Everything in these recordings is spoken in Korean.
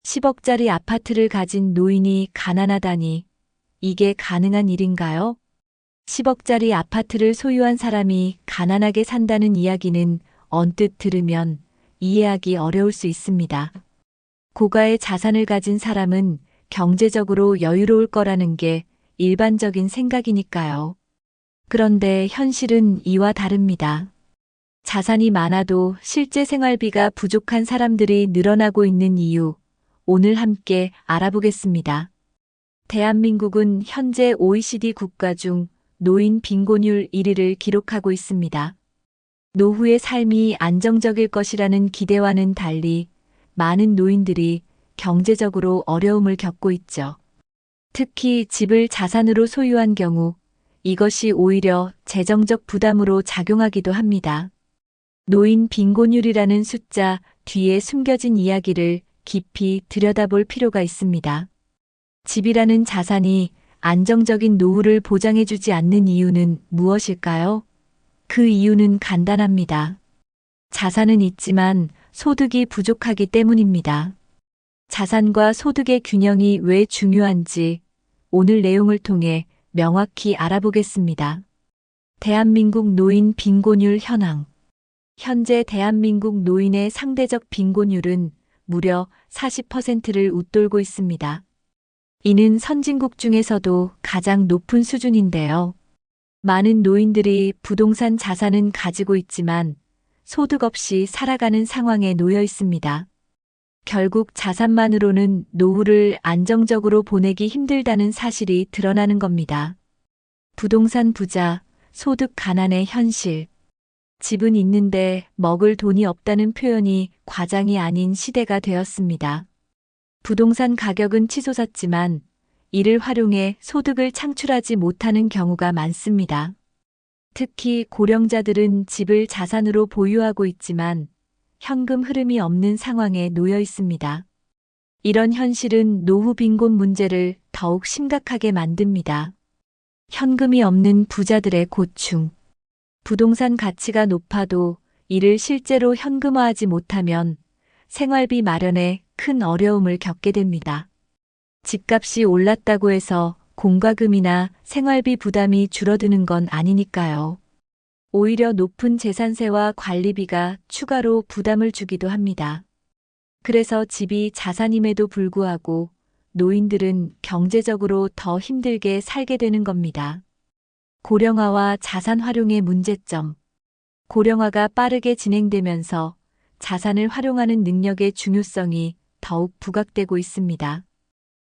10억짜리 아파트를 가진 노인이 가난하다니 이게 가능한 일인가요? 10억짜리 아파트를 소유한 사람이 가난하게 산다는 이야기는 언뜻 들으면 이해하기 어려울 수 있습니다. 고가의 자산을 가진 사람은 경제적으로 여유로울 거라는 게 일반적인 생각이니까요. 그런데 현실은 이와 다릅니다. 자산이 많아도 실제 생활비가 부족한 사람들이 늘어나고 있는 이유, 오늘 함께 알아보겠습니다. 대한민국은 현재 OECD 국가 중 노인 빈곤율 1위를 기록하고 있습니다. 노후의 삶이 안정적일 것이라는 기대와는 달리 많은 노인들이 경제적으로 어려움을 겪고 있죠. 특히 집을 자산으로 소유한 경우 이것이 오히려 재정적 부담으로 작용하기도 합니다. 노인 빈곤율이라는 숫자 뒤에 숨겨진 이야기를 깊이 들여다볼 필요가 있습니다. 집이라는 자산이 안정적인 노후를 보장해주지 않는 이유는 무엇일까요? 그 이유는 간단합니다. 자산은 있지만 소득이 부족하기 때문입니다. 자산과 소득의 균형이 왜 중요한지 오늘 내용을 통해 명확히 알아보겠습니다. 대한민국 노인 빈곤율 현황. 현재 대한민국 노인의 상대적 빈곤율은 무려 40%를 웃돌고 있습니다. 이는 선진국 중에서도 가장 높은 수준인데요. 많은 노인들이 부동산 자산은 가지고 있지만 소득 없이 살아가는 상황에 놓여 있습니다. 결국 자산만으로는 노후를 안정적으로 보내기 힘들다는 사실이 드러나는 겁니다. 부동산 부자, 소득 가난의 현실. 집은 있는데 먹을 돈이 없다는 표현이 과장이 아닌 시대가 되었습니다. 부동산 가격은 치솟았지만 이를 활용해 소득을 창출하지 못하는 경우가 많습니다. 특히 고령자들은 집을 자산으로 보유하고 있지만 현금 흐름이 없는 상황에 놓여 있습니다. 이런 현실은 노후 빈곤 문제를 더욱 심각하게 만듭니다. 현금이 없는 부자들의 고충. 부동산 가치가 높아도 이를 실제로 현금화하지 못하면 생활비 마련에 큰 어려움을 겪게 됩니다. 집값이 올랐다고 해서 공과금이나 생활비 부담이 줄어드는 건 아니니까요. 오히려 높은 재산세와 관리비가 추가로 부담을 주기도 합니다. 그래서 집이 자산임에도 불구하고 노인들은 경제적으로 더 힘들게 살게 되는 겁니다. 고령화와 자산 활용의 문제점. 고령화가 빠르게 진행되면서 자산을 활용하는 능력의 중요성이 더욱 부각되고 있습니다.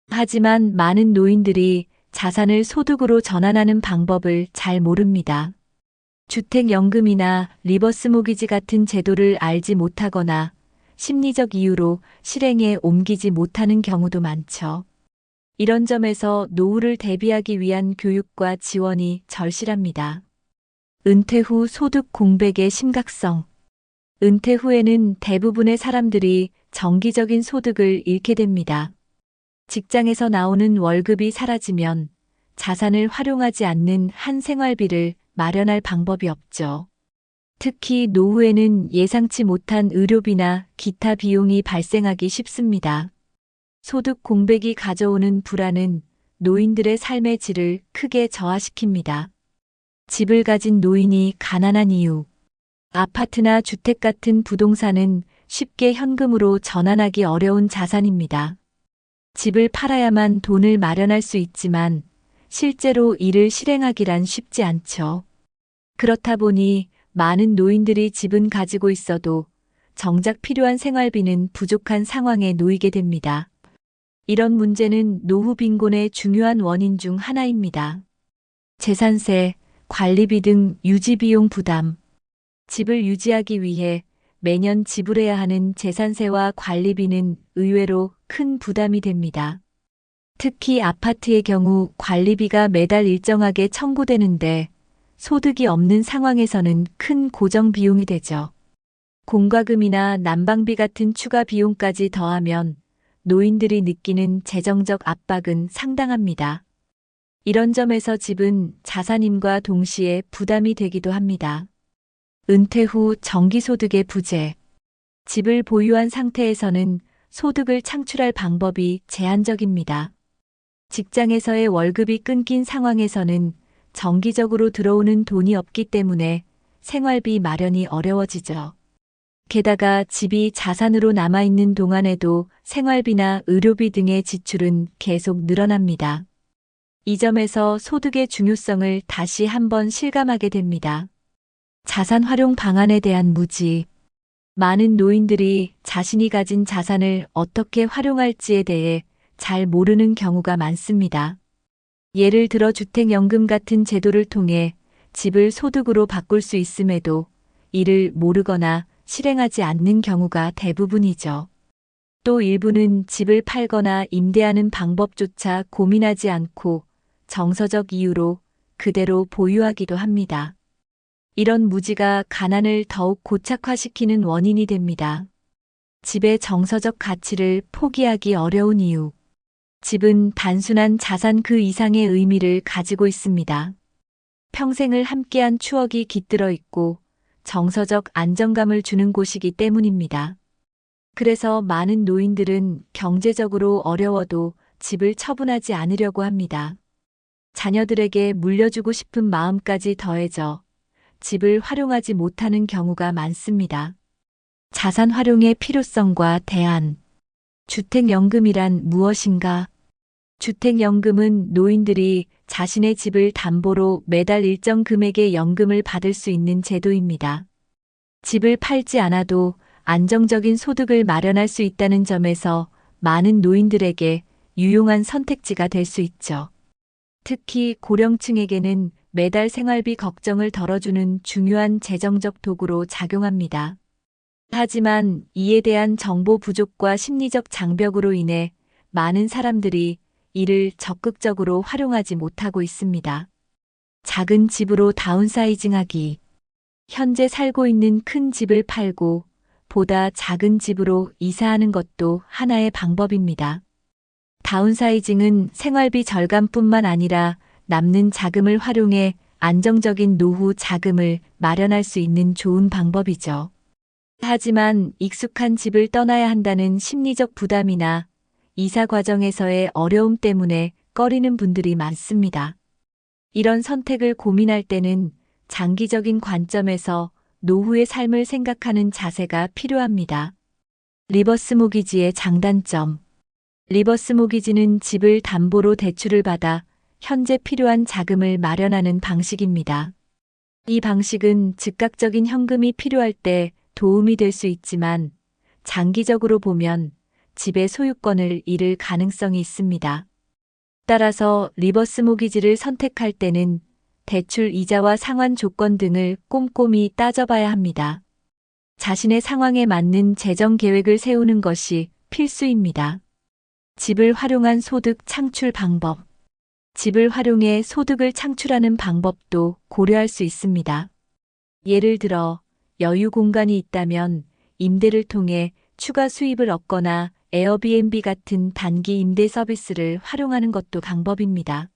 하지만 많은 노인들이 자산을 소득으로 전환하는 방법을 잘 모릅니다. 주택연금이나 리버스 모기지 같은 제도를 알지 못하거나 심리적 이유로 실행에 옮기지 못하는 경우도 많죠. 이런 점에서 노후를 대비하기 위한 교육과 지원이 절실합니다. 은퇴 후 소득 공백의 심각성. 은퇴 후에는 대부분의 사람들이 정기적인 소득을 잃게 됩니다. 직장에서 나오는 월급이 사라지면 자산을 활용하지 않는 한 생활비를 마련할 방법이 없죠. 특히 노후에는 예상치 못한 의료비나 기타 비용이 발생하기 쉽습니다. 소득 공백이 가져오는 불안은 노인들의 삶의 질을 크게 저하시킵니다. 집을 가진 노인이 가난한 이유. 아파트나 주택 같은 부동산은 쉽게 현금으로 전환하기 어려운 자산입니다. 집을 팔아야만 돈을 마련할 수 있지만 실제로 이를 실행하기란 쉽지 않죠. 그렇다 보니 많은 노인들이 집은 가지고 있어도 정작 필요한 생활비는 부족한 상황에 놓이게 됩니다. 이런 문제는 노후 빈곤의 중요한 원인 중 하나입니다. 재산세, 관리비 등 유지비용 부담. 집을 유지하기 위해 매년 지불해야 하는 재산세와 관리비는 의외로 큰 부담이 됩니다. 특히 아파트의 경우 관리비가 매달 일정하게 청구되는데 소득이 없는 상황에서는 큰 고정 비용이 되죠. 공과금이나 난방비 같은 추가 비용까지 더하면 노인들이 느끼는 재정적 압박은 상당합니다. 이런 점에서 집은 자산임과 동시에 부담이 되기도 합니다. 은퇴 후 정기소득의 부재. 집을 보유한 상태에서는 소득을 창출할 방법이 제한적입니다. 직장에서의 월급이 끊긴 상황에서는 정기적으로 들어오는 돈이 없기 때문에 생활비 마련이 어려워지죠. 게다가 집이 자산으로 남아있는 동안에도 생활비나 의료비 등의 지출은 계속 늘어납니다. 이 점에서 소득의 중요성을 다시 한번 실감하게 됩니다. 자산 활용 방안에 대한 무지. 많은 노인들이 자신이 가진 자산을 어떻게 활용할지에 대해 잘 모르는 경우가 많습니다. 예를 들어 주택연금 같은 제도를 통해 집을 소득으로 바꿀 수 있음에도 이를 모르거나 실행하지 않는 경우가 대부분이죠. 또 일부는 집을 팔거나 임대하는 방법조차 고민하지 않고 정서적 이유로 그대로 보유하기도 합니다. 이런 무지가 가난을 더욱 고착화시키는 원인이 됩니다. 집의 정서적 가치를 포기하기 어려운 이유. 집은 단순한 자산 그 이상의 의미를 가지고 있습니다. 평생을 함께한 추억이 깃들어 있고 정서적 안정감을 주는 곳이기 때문입니다. 그래서 많은 노인들은 경제적으로 어려워도 집을 처분하지 않으려고 합니다. 자녀들에게 물려주고 싶은 마음까지 더해져 집을 활용하지 못하는 경우가 많습니다. 자산 활용의 필요성과 대안. 주택연금이란 무엇인가? 주택연금은 노인들이 자신의 집을 담보로 매달 일정 금액의 연금을 받을 수 있는 제도입니다. 집을 팔지 않아도 안정적인 소득을 마련할 수 있다는 점에서 많은 노인들에게 유용한 선택지가 될 수 있죠. 특히 고령층에게는 매달 생활비 걱정을 덜어주는 중요한 재정적 도구로 작용합니다. 하지만 이에 대한 정보 부족과 심리적 장벽으로 인해 많은 사람들이 이를 적극적으로 활용하지 못하고 있습니다. 작은 집으로 다운사이징하기. 현재 살고 있는 큰 집을 팔고 보다 작은 집으로 이사하는 것도 하나의 방법입니다. 다운사이징은 생활비 절감뿐만 아니라 남는 자금을 활용해 안정적인 노후 자금을 마련할 수 있는 좋은 방법이죠. 하지만 익숙한 집을 떠나야 한다는 심리적 부담이나 이사 과정에서의 어려움 때문에 꺼리는 분들이 많습니다. 이런 선택을 고민할 때는 장기적인 관점에서 노후의 삶을 생각하는 자세가 필요합니다. 리버스 모기지의 장단점. 리버스 모기지는 집을 담보로 대출을 받아 현재 필요한 자금을 마련하는 방식입니다. 이 방식은 즉각적인 현금이 필요할 때 도움이 될 수 있지만 장기적으로 보면 집의 소유권을 잃을 가능성이 있습니다. 따라서 리버스 모기지를 선택할 때는 대출 이자와 상환 조건 등을 꼼꼼히 따져봐야 합니다. 자신의 상황에 맞는 재정 계획을 세우는 것이 필수입니다. 집을 활용한 소득 창출 방법. 집을 활용해 소득을 창출하는 방법도 고려할 수 있습니다. 예를 들어 여유 공간이 있다면 임대를 통해 추가 수입을 얻거나 에어비앤비 같은 단기 임대 서비스를 활용하는 것도 방법입니다.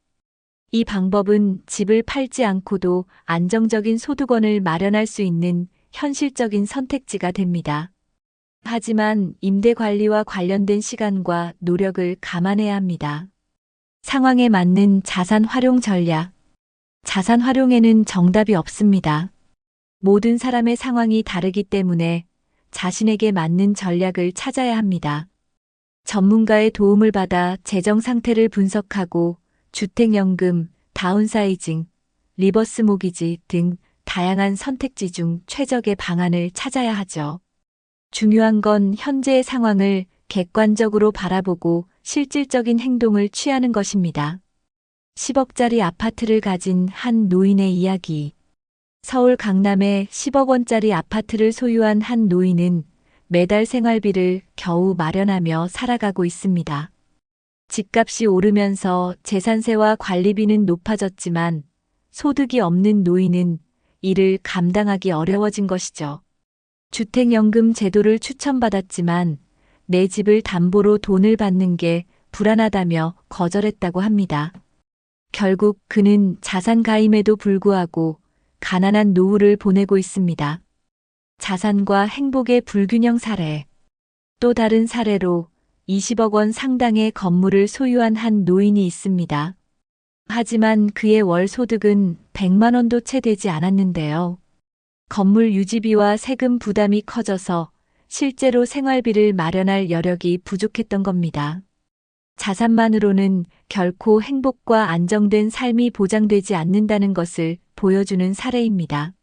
이 방법은 집을 팔지 않고도 안정적인 소득원을 마련할 수 있는 현실적인 선택지가 됩니다. 하지만 임대 관리와 관련된 시간과 노력을 감안해야 합니다. 상황에 맞는 자산 활용 전략. 자산 활용에는 정답이 없습니다. 모든 사람의 상황이 다르기 때문에 자신에게 맞는 전략을 찾아야 합니다. 전문가의 도움을 받아 재정 상태를 분석하고 주택연금, 다운사이징, 리버스 모기지 등 다양한 선택지 중 최적의 방안을 찾아야 하죠. 중요한 건 현재의 상황을 객관적으로 바라보고 실질적인 행동을 취하는 것입니다. 10억짜리 아파트를 가진 한 노인의 이야기. 서울 강남에 10억 원짜리 아파트를 소유한 한 노인은 매달 생활비를 겨우 마련하며 살아가고 있습니다. 집값이 오르면서 재산세와 관리비는 높아졌지만 소득이 없는 노인은 이를 감당하기 어려워진 것이죠. 주택연금 제도를 추천받았지만 내 집을 담보로 돈을 받는 게 불안하다며 거절했다고 합니다. 결국 그는 자산 가임에도 불구하고 가난한 노후를 보내고 있습니다. 자산과 행복의 불균형 사례. 또 다른 사례로 20억 원 상당의 건물을 소유한 한 노인이 있습니다. 하지만 그의 월 소득은 100만 원도 채 되지 않았는데요. 건물 유지비와 세금 부담이 커져서 실제로 생활비를 마련할 여력이 부족했던 겁니다. 자산만으로는 결코 행복과 안정된 삶이 보장되지 않는다는 것을 보여주는 사례입니다.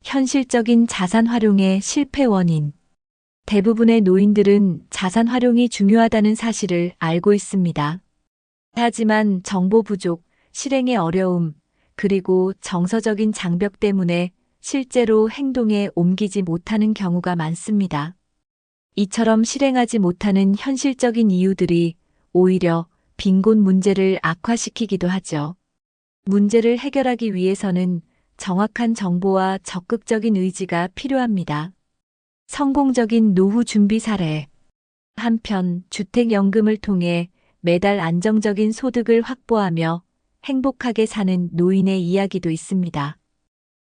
현실적인 자산 활용의 실패 원인. 대부분의 노인들은 자산 활용이 중요하다는 사실을 알고 있습니다. 하지만 정보 부족, 실행의 어려움, 그리고 정서적인 장벽 때문에 실제로 행동에 옮기지 못하는 경우가 많습니다. 이처럼 실행하지 못하는 현실적인 이유들이 오히려 빈곤 문제를 악화시키기도 하죠. 문제를 해결하기 위해서는 정확한 정보와 적극적인 의지가 필요합니다. 성공적인 노후 준비 사례. 한편 주택연금을 통해 매달 안정적인 소득을 확보하며 행복하게 사는 노인의 이야기도 있습니다.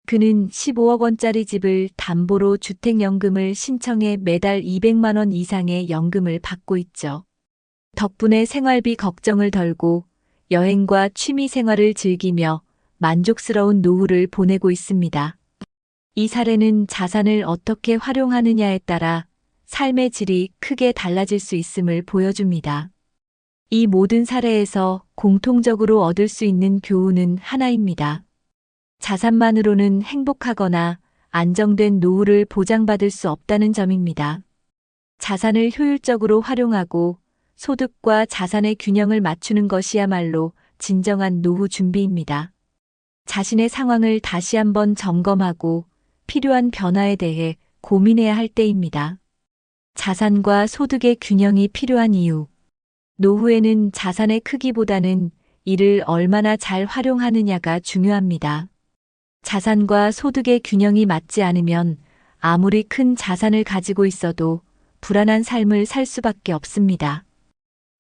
그는 15억 원짜리 집을 담보로 주택연금을 신청해 매달 200만 원 이상의 연금을 받고 있죠. 덕분에 생활비 걱정을 덜고 여행과 취미 생활을 즐기며 만족스러운 노후를 보내고 있습니다. 이 사례는 자산을 어떻게 활용하느냐에 따라 삶의 질이 크게 달라질 수 있음을 보여줍니다. 이 모든 사례에서 공통적으로 얻을 수 있는 교훈은 하나입니다. 자산만으로는 행복하거나 안정된 노후를 보장받을 수 없다는 점입니다. 자산을 효율적으로 활용하고 소득과 자산의 균형을 맞추는 것이야말로 진정한 노후 준비입니다. 자신의 상황을 다시 한번 점검하고 필요한 변화에 대해 고민해야 할 때입니다. 자산과 소득의 균형이 필요한 이유. 노후에는 자산의 크기보다는 이를 얼마나 잘 활용하느냐가 중요합니다. 자산과 소득의 균형이 맞지 않으면 아무리 큰 자산을 가지고 있어도 불안한 삶을 살 수밖에 없습니다.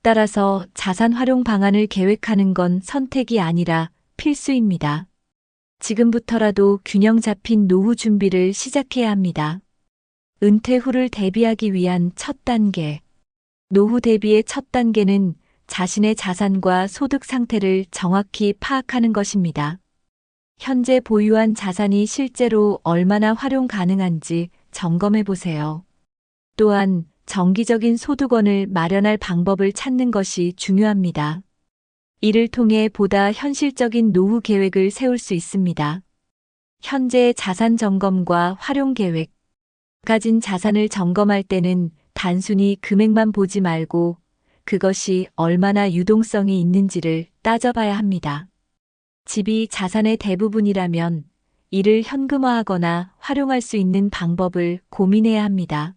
따라서 자산 활용 방안을 계획하는 건 선택이 아니라 필수입니다. 지금부터라도 균형 잡힌 노후 준비를 시작해야 합니다. 은퇴 후를 대비하기 위한 첫 단계. 노후 대비의 첫 단계는 자신의 자산과 소득 상태를 정확히 파악하는 것입니다. 현재 보유한 자산이 실제로 얼마나 활용 가능한지 점검해 보세요. 또한 정기적인 소득원을 마련할 방법을 찾는 것이 중요합니다. 이를 통해 보다 현실적인 노후 계획을 세울 수 있습니다. 현재의 자산 점검과 활용 계획. 가진 자산을 점검할 때는 단순히 금액만 보지 말고 그것이 얼마나 유동성이 있는지를 따져봐야 합니다. 집이 자산의 대부분이라면 이를 현금화하거나 활용할 수 있는 방법을 고민해야 합니다.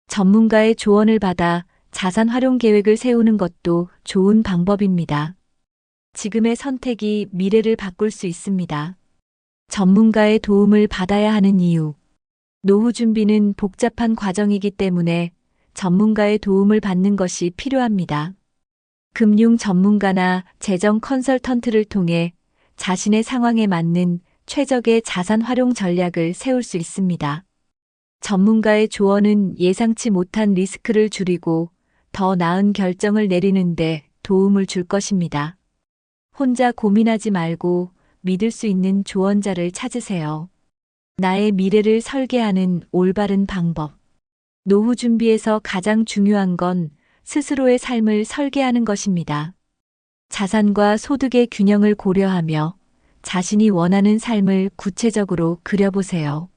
전문가의 조언을 받아 자산 활용 계획을 세우는 것도 좋은 방법입니다. 지금의 선택이 미래를 바꿀 수 있습니다. 전문가의 도움을 받아야 하는 이유. 노후 준비는 복잡한 과정이기 때문에 전문가의 도움을 받는 것이 필요합니다. 금융 전문가나 재정 컨설턴트를 통해 자신의 상황에 맞는 최적의 자산 활용 전략을 세울 수 있습니다. 전문가의 조언은 예상치 못한 리스크를 줄이고 더 나은 결정을 내리는데 도움을 줄 것입니다. 혼자 고민하지 말고 믿을 수 있는 조언자를 찾으세요. 나의 미래를 설계하는 올바른 방법. 노후 준비에서 가장 중요한 건 스스로의 삶을 설계하는 것입니다. 자산과 소득의 균형을 고려하며 자신이 원하는 삶을 구체적으로 그려보세요.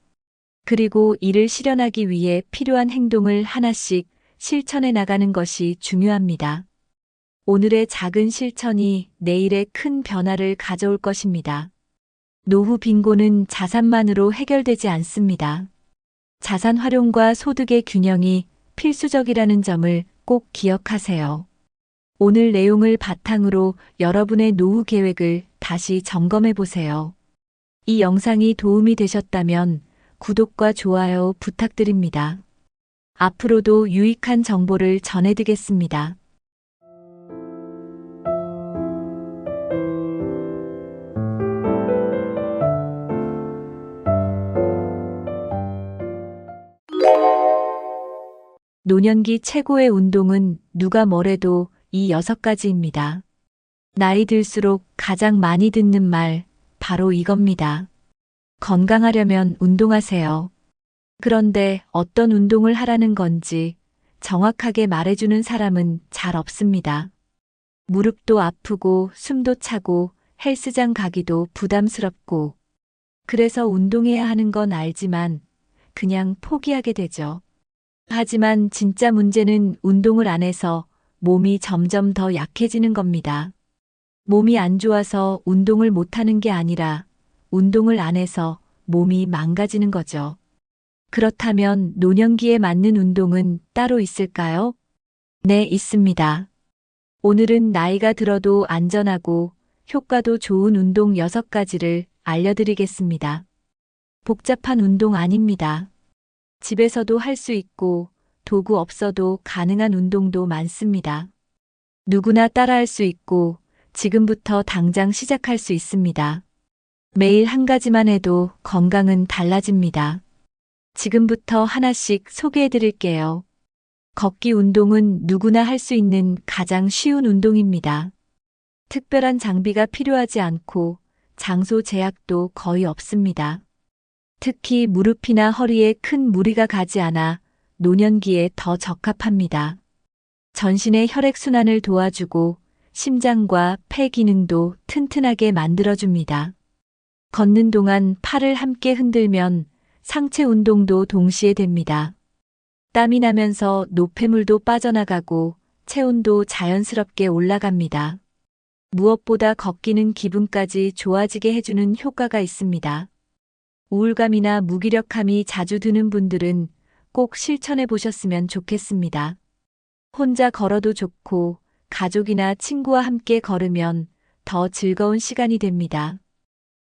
그리고 이를 실현하기 위해 필요한 행동을 하나씩 실천해 나가는 것이 중요합니다. 오늘의 작은 실천이 내일의 큰 변화를 가져올 것입니다. 노후 빈곤은 자산만으로 해결되지 않습니다. 자산 활용과 소득의 균형이 필수적이라는 점을 꼭 기억하세요. 오늘 내용을 바탕으로 여러분의 노후 계획을 다시 점검해 보세요. 이 영상이 도움이 되셨다면 구독과 좋아요 부탁드립니다. 앞으로도 유익한 정보를 전해드리겠습니다. 노년기 최고의 운동은 누가 뭐래도 이 6가지입니다. 나이 들수록 가장 많이 듣는 말, 바로 이겁니다. 건강하려면 운동하세요. 그런데 어떤 운동을 하라는 건지 정확하게 말해주는 사람은 잘 없습니다. 무릎도 아프고 숨도 차고 헬스장 가기도 부담스럽고 그래서 운동해야 하는 건 알지만 그냥 포기하게 되죠. 하지만 진짜 문제는 운동을 안 해서 몸이 점점 더 약해지는 겁니다. 몸이 안 좋아서 운동을 못하는 게 아니라 운동을 안 해서 몸이 망가지는 거죠. 그렇다면 노년기에 맞는 운동은 따로 있을까요? 네, 있습니다. 오늘은 나이가 들어도 안전하고 효과도 좋은 운동 6가지를 알려드리겠습니다. 복잡한 운동 아닙니다. 집에서도 할 수 있고 도구 없어도 가능한 운동도 많습니다. 누구나 따라할 수 있고 지금부터 당장 시작할 수 있습니다. 매일 한 가지만 해도 건강은 달라집니다. 지금부터 하나씩 소개해 드릴게요. 걷기 운동은 누구나 할 수 있는 가장 쉬운 운동입니다. 특별한 장비가 필요하지 않고 장소 제약도 거의 없습니다. 특히 무릎이나 허리에 큰 무리가 가지 않아 노년기에 더 적합합니다. 전신의 혈액순환을 도와주고 심장과 폐 기능도 튼튼하게 만들어줍니다. 걷는 동안 팔을 함께 흔들면 상체 운동도 동시에 됩니다. 땀이 나면서 노폐물도 빠져나가고 체온도 자연스럽게 올라갑니다. 무엇보다 걷기는 기분까지 좋아지게 해주는 효과가 있습니다. 우울감이나 무기력함이 자주 드는 분들은 꼭 실천해 보셨으면 좋겠습니다. 혼자 걸어도 좋고 가족이나 친구와 함께 걸으면 더 즐거운 시간이 됩니다.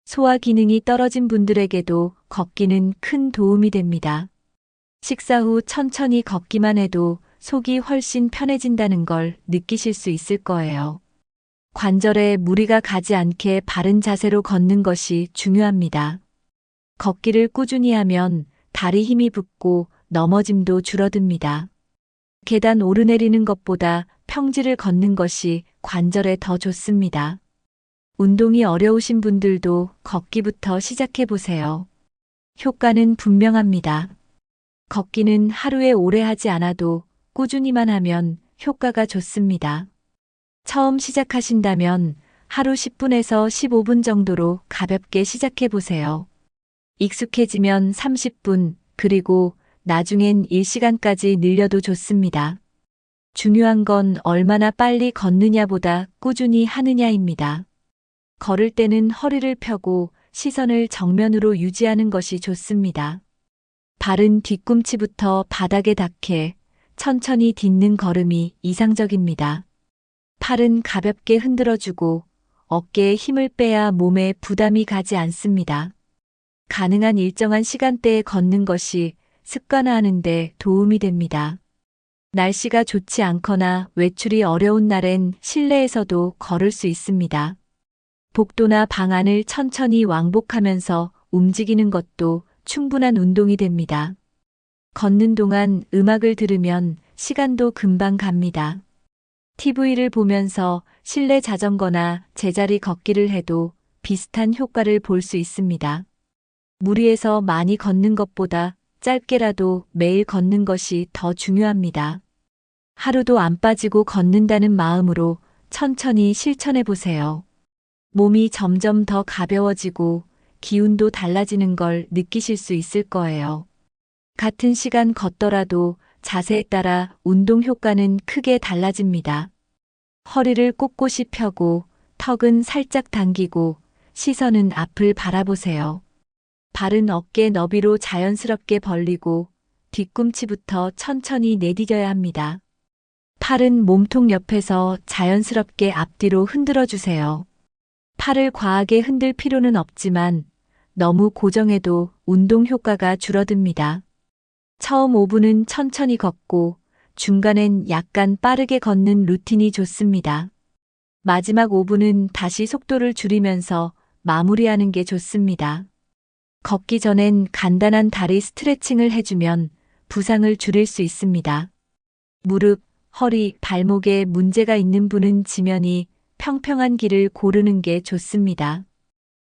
소화 기능이 떨어진 분들에게도 걷기는 큰 도움이 됩니다. 식사 후 천천히 걷기만 해도 속이 훨씬 편해진다는 걸 느끼실 수 있을 거예요. 관절에 무리가 가지 않게 바른 자세로 걷는 것이 중요합니다. 걷기를 꾸준히 하면 다리 힘이 붙고 넘어짐도 줄어듭니다. 계단 오르내리는 것보다 평지를 걷는 것이 관절에 더 좋습니다. 운동이 어려우신 분들도 걷기부터 시작해 보세요. 효과는 분명합니다. 걷기는 하루에 오래 하지 않아도 꾸준히만 하면 효과가 좋습니다. 처음 시작하신다면 하루 10분에서 15분 정도로 가볍게 시작해 보세요. 익숙해지면 30분, 그리고 나중엔 1시간까지 늘려도 좋습니다. 중요한 건 얼마나 빨리 걷느냐보다 꾸준히 하느냐입니다. 걸을 때는 허리를 펴고 시선을 정면으로 유지하는 것이 좋습니다. 발은 뒤꿈치부터 바닥에 닿게 천천히 딛는 걸음이 이상적입니다. 팔은 가볍게 흔들어주고 어깨에 힘을 빼야 몸에 부담이 가지 않습니다. 가능한 일정한 시간대에 걷는 것이 습관화하는 데 도움이 됩니다. 날씨가 좋지 않거나 외출이 어려운 날엔 실내에서도 걸을 수 있습니다. 복도나 방 안을 천천히 왕복하면서 움직이는 것도 충분한 운동이 됩니다. 걷는 동안 음악을 들으면 시간도 금방 갑니다. TV를 보면서 실내 자전거나 제자리 걷기를 해도 비슷한 효과를 볼 수 있습니다. 무리해서 많이 걷는 것보다 짧게라도 매일 걷는 것이 더 중요합니다. 하루도 안 빠지고 걷는다는 마음으로 천천히 실천해 보세요. 몸이 점점 더 가벼워지고 기운도 달라지는 걸 느끼실 수 있을 거예요. 같은 시간 걷더라도 자세에 따라 운동 효과는 크게 달라집니다. 허리를 꼿꼿이 펴고 턱은 살짝 당기고 시선은 앞을 바라보세요. 발은 어깨 너비로 자연스럽게 벌리고 뒤꿈치부터 천천히 내디뎌야 합니다. 팔은 몸통 옆에서 자연스럽게 앞뒤로 흔들어 주세요. 팔을 과하게 흔들 필요는 없지만 너무 고정해도 운동 효과가 줄어듭니다. 처음 5분은 천천히 걷고 중간엔 약간 빠르게 걷는 루틴이 좋습니다. 마지막 5분은 다시 속도를 줄이면서 마무리하는 게 좋습니다. 걷기 전엔 간단한 다리 스트레칭을 해주면 부상을 줄일 수 있습니다. 무릎, 허리, 발목에 문제가 있는 분은 지면이 평평한 길을 고르는 게 좋습니다.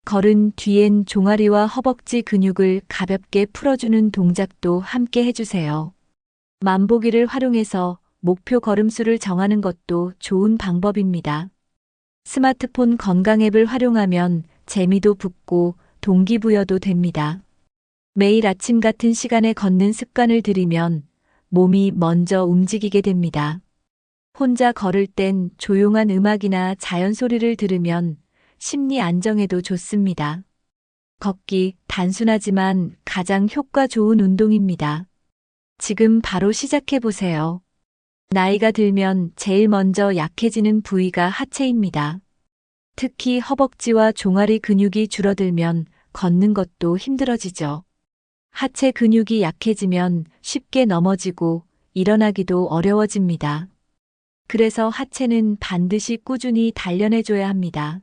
걸은 뒤엔 종아리와 허벅지 근육을 가볍게 풀어주는 동작도 함께 해주세요. 만보기를 활용해서 목표 걸음수를 정하는 것도 좋은 방법입니다. 스마트폰 건강 앱을 활용하면 재미도 붙고 동기부여도 됩니다. 매일 아침 같은 시간에 걷는 습관을 들이면 몸이 먼저 움직이게 됩니다. 혼자 걸을 땐 조용한 음악이나 자연 소리를 들으면 심리 안정에도 좋습니다. 걷기, 단순하지만 가장 효과 좋은 운동입니다. 지금 바로 시작해 보세요. 나이가 들면 제일 먼저 약해지는 부위가 하체입니다. 특히 허벅지와 종아리 근육이 줄어들면 걷는 것도 힘들어지죠. 하체 근육이 약해지면 쉽게 넘어지고 일어나기도 어려워집니다. 그래서 하체는 반드시 꾸준히 단련해줘야 합니다.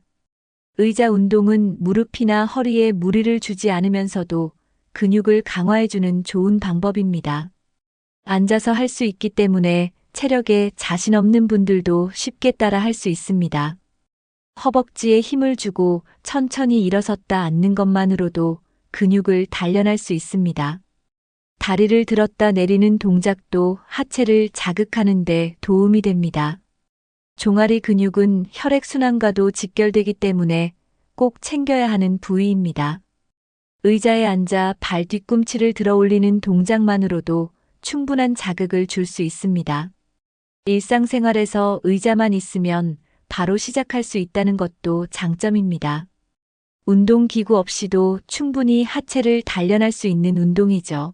의자 운동은 무릎이나 허리에 무리를 주지 않으면서도 근육을 강화해주는 좋은 방법입니다. 앉아서 할 수 있기 때문에 체력에 자신 없는 분들도 쉽게 따라 할 수 있습니다. 허벅지에 힘을 주고 천천히 일어섰다 앉는 것만으로도 근육을 단련할 수 있습니다. 다리를 들었다 내리는 동작도 하체를 자극하는 데 도움이 됩니다. 종아리 근육은 혈액순환과도 직결되기 때문에 꼭 챙겨야 하는 부위입니다. 의자에 앉아 발 뒤꿈치를 들어 올리는 동작만으로도 충분한 자극을 줄 수 있습니다. 일상생활에서 의자만 있으면 바로 시작할 수 있다는 것도 장점입니다. 운동기구 없이도 충분히 하체를 단련할 수 있는 운동이죠.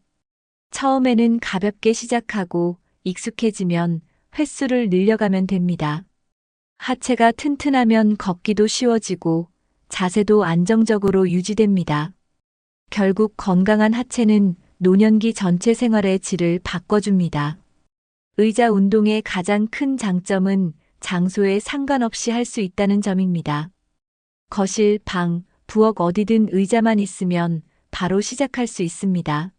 처음에는 가볍게 시작하고 익숙해지면 횟수를 늘려가면 됩니다. 하체가 튼튼하면 걷기도 쉬워지고 자세도 안정적으로 유지됩니다. 결국 건강한 하체는 노년기 전체 생활의 질을 바꿔줍니다. 의자 운동의 가장 큰 장점은 장소에 상관없이 할 수 있다는 점입니다. 거실, 방, 부엌 어디든 의자만 있으면 바로 시작할 수 있습니다.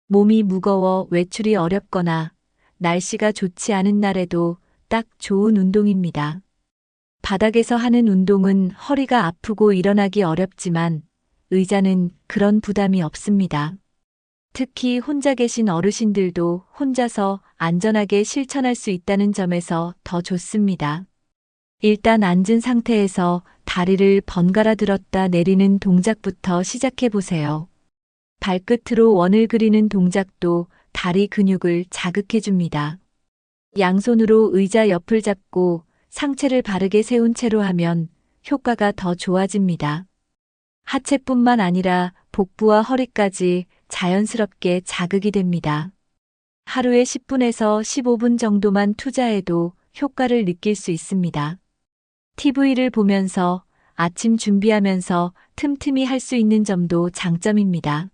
몸이 무거워 외출이 어렵거나 날씨가 좋지 않은 날에도 딱 좋은 운동입니다. 바닥에서 하는 운동은 허리가 아프고 일어나기 어렵지만 의자는 그런 부담이 없습니다. 특히 혼자 계신 어르신들도 혼자서 안전하게 실천할 수 있다는 점에서 더 좋습니다. 일단 앉은 상태에서 다리를 번갈아 들었다 내리는 동작부터 시작해 보세요. 발끝으로 원을 그리는 동작도 다리 근육을 자극해 줍니다. 양손으로 의자 옆을 잡고 상체를 바르게 세운 채로 하면 효과가 더 좋아집니다. 하체뿐만 아니라 복부와 허리까지 자연스럽게 자극이 됩니다. 하루에 10분에서 15분 정도만 투자해도 효과를 느낄 수 있습니다. TV를 보면서 아침 준비하면서 틈틈이 할 수 있는 점도 장점입니다.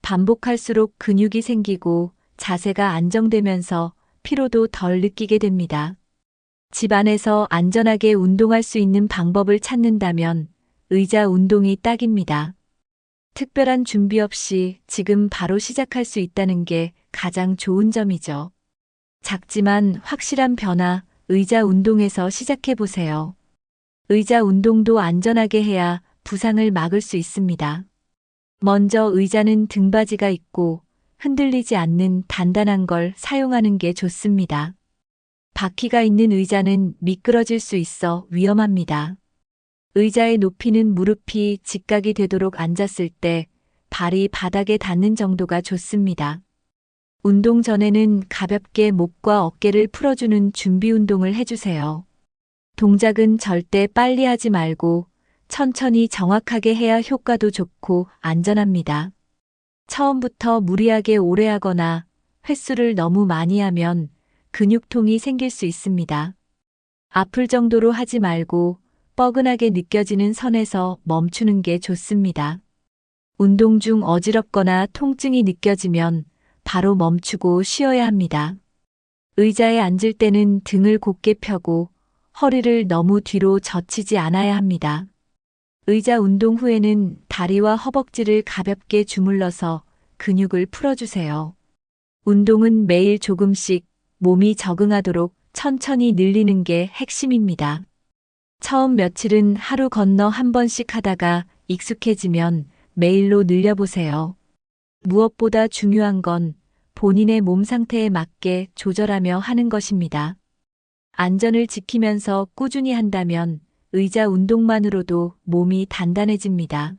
반복할수록 근육이 생기고 자세가 안정되면서 피로도 덜 느끼게 됩니다. 집 안에서 안전하게 운동할 수 있는 방법을 찾는다면 의자 운동이 딱입니다. 특별한 준비 없이 지금 바로 시작할 수 있다는 게 가장 좋은 점이죠. 작지만 확실한 변화, 의자 운동에서 시작해 보세요. 의자 운동도 안전하게 해야 부상을 막을 수 있습니다. 먼저 의자는 등받이가 있고 흔들리지 않는 단단한 걸 사용하는 게 좋습니다. 바퀴가 있는 의자는 미끄러질 수 있어 위험합니다. 의자의 높이는 무릎이 직각이 되도록 앉았을 때 발이 바닥에 닿는 정도가 좋습니다. 운동 전에는 가볍게 목과 어깨를 풀어주는 준비 운동을 해주세요. 동작은 절대 빨리 하지 말고 천천히 정확하게 해야 효과도 좋고 안전합니다. 처음부터 무리하게 오래 하거나 횟수를 너무 많이 하면 근육통이 생길 수 있습니다. 아플 정도로 하지 말고 뻐근하게 느껴지는 선에서 멈추는 게 좋습니다. 운동 중 어지럽거나 통증이 느껴지면 바로 멈추고 쉬어야 합니다. 의자에 앉을 때는 등을 곧게 펴고 허리를 너무 뒤로 젖히지 않아야 합니다. 의자 운동 후에는 다리와 허벅지를 가볍게 주물러서 근육을 풀어주세요. 운동은 매일 조금씩 몸이 적응하도록 천천히 늘리는 게 핵심입니다. 처음 며칠은 하루 건너 한 번씩 하다가 익숙해지면 매일로 늘려보세요. 무엇보다 중요한 건 본인의 몸 상태에 맞게 조절하며 하는 것입니다. 안전을 지키면서 꾸준히 한다면 의자 운동만으로도 몸이 단단해집니다.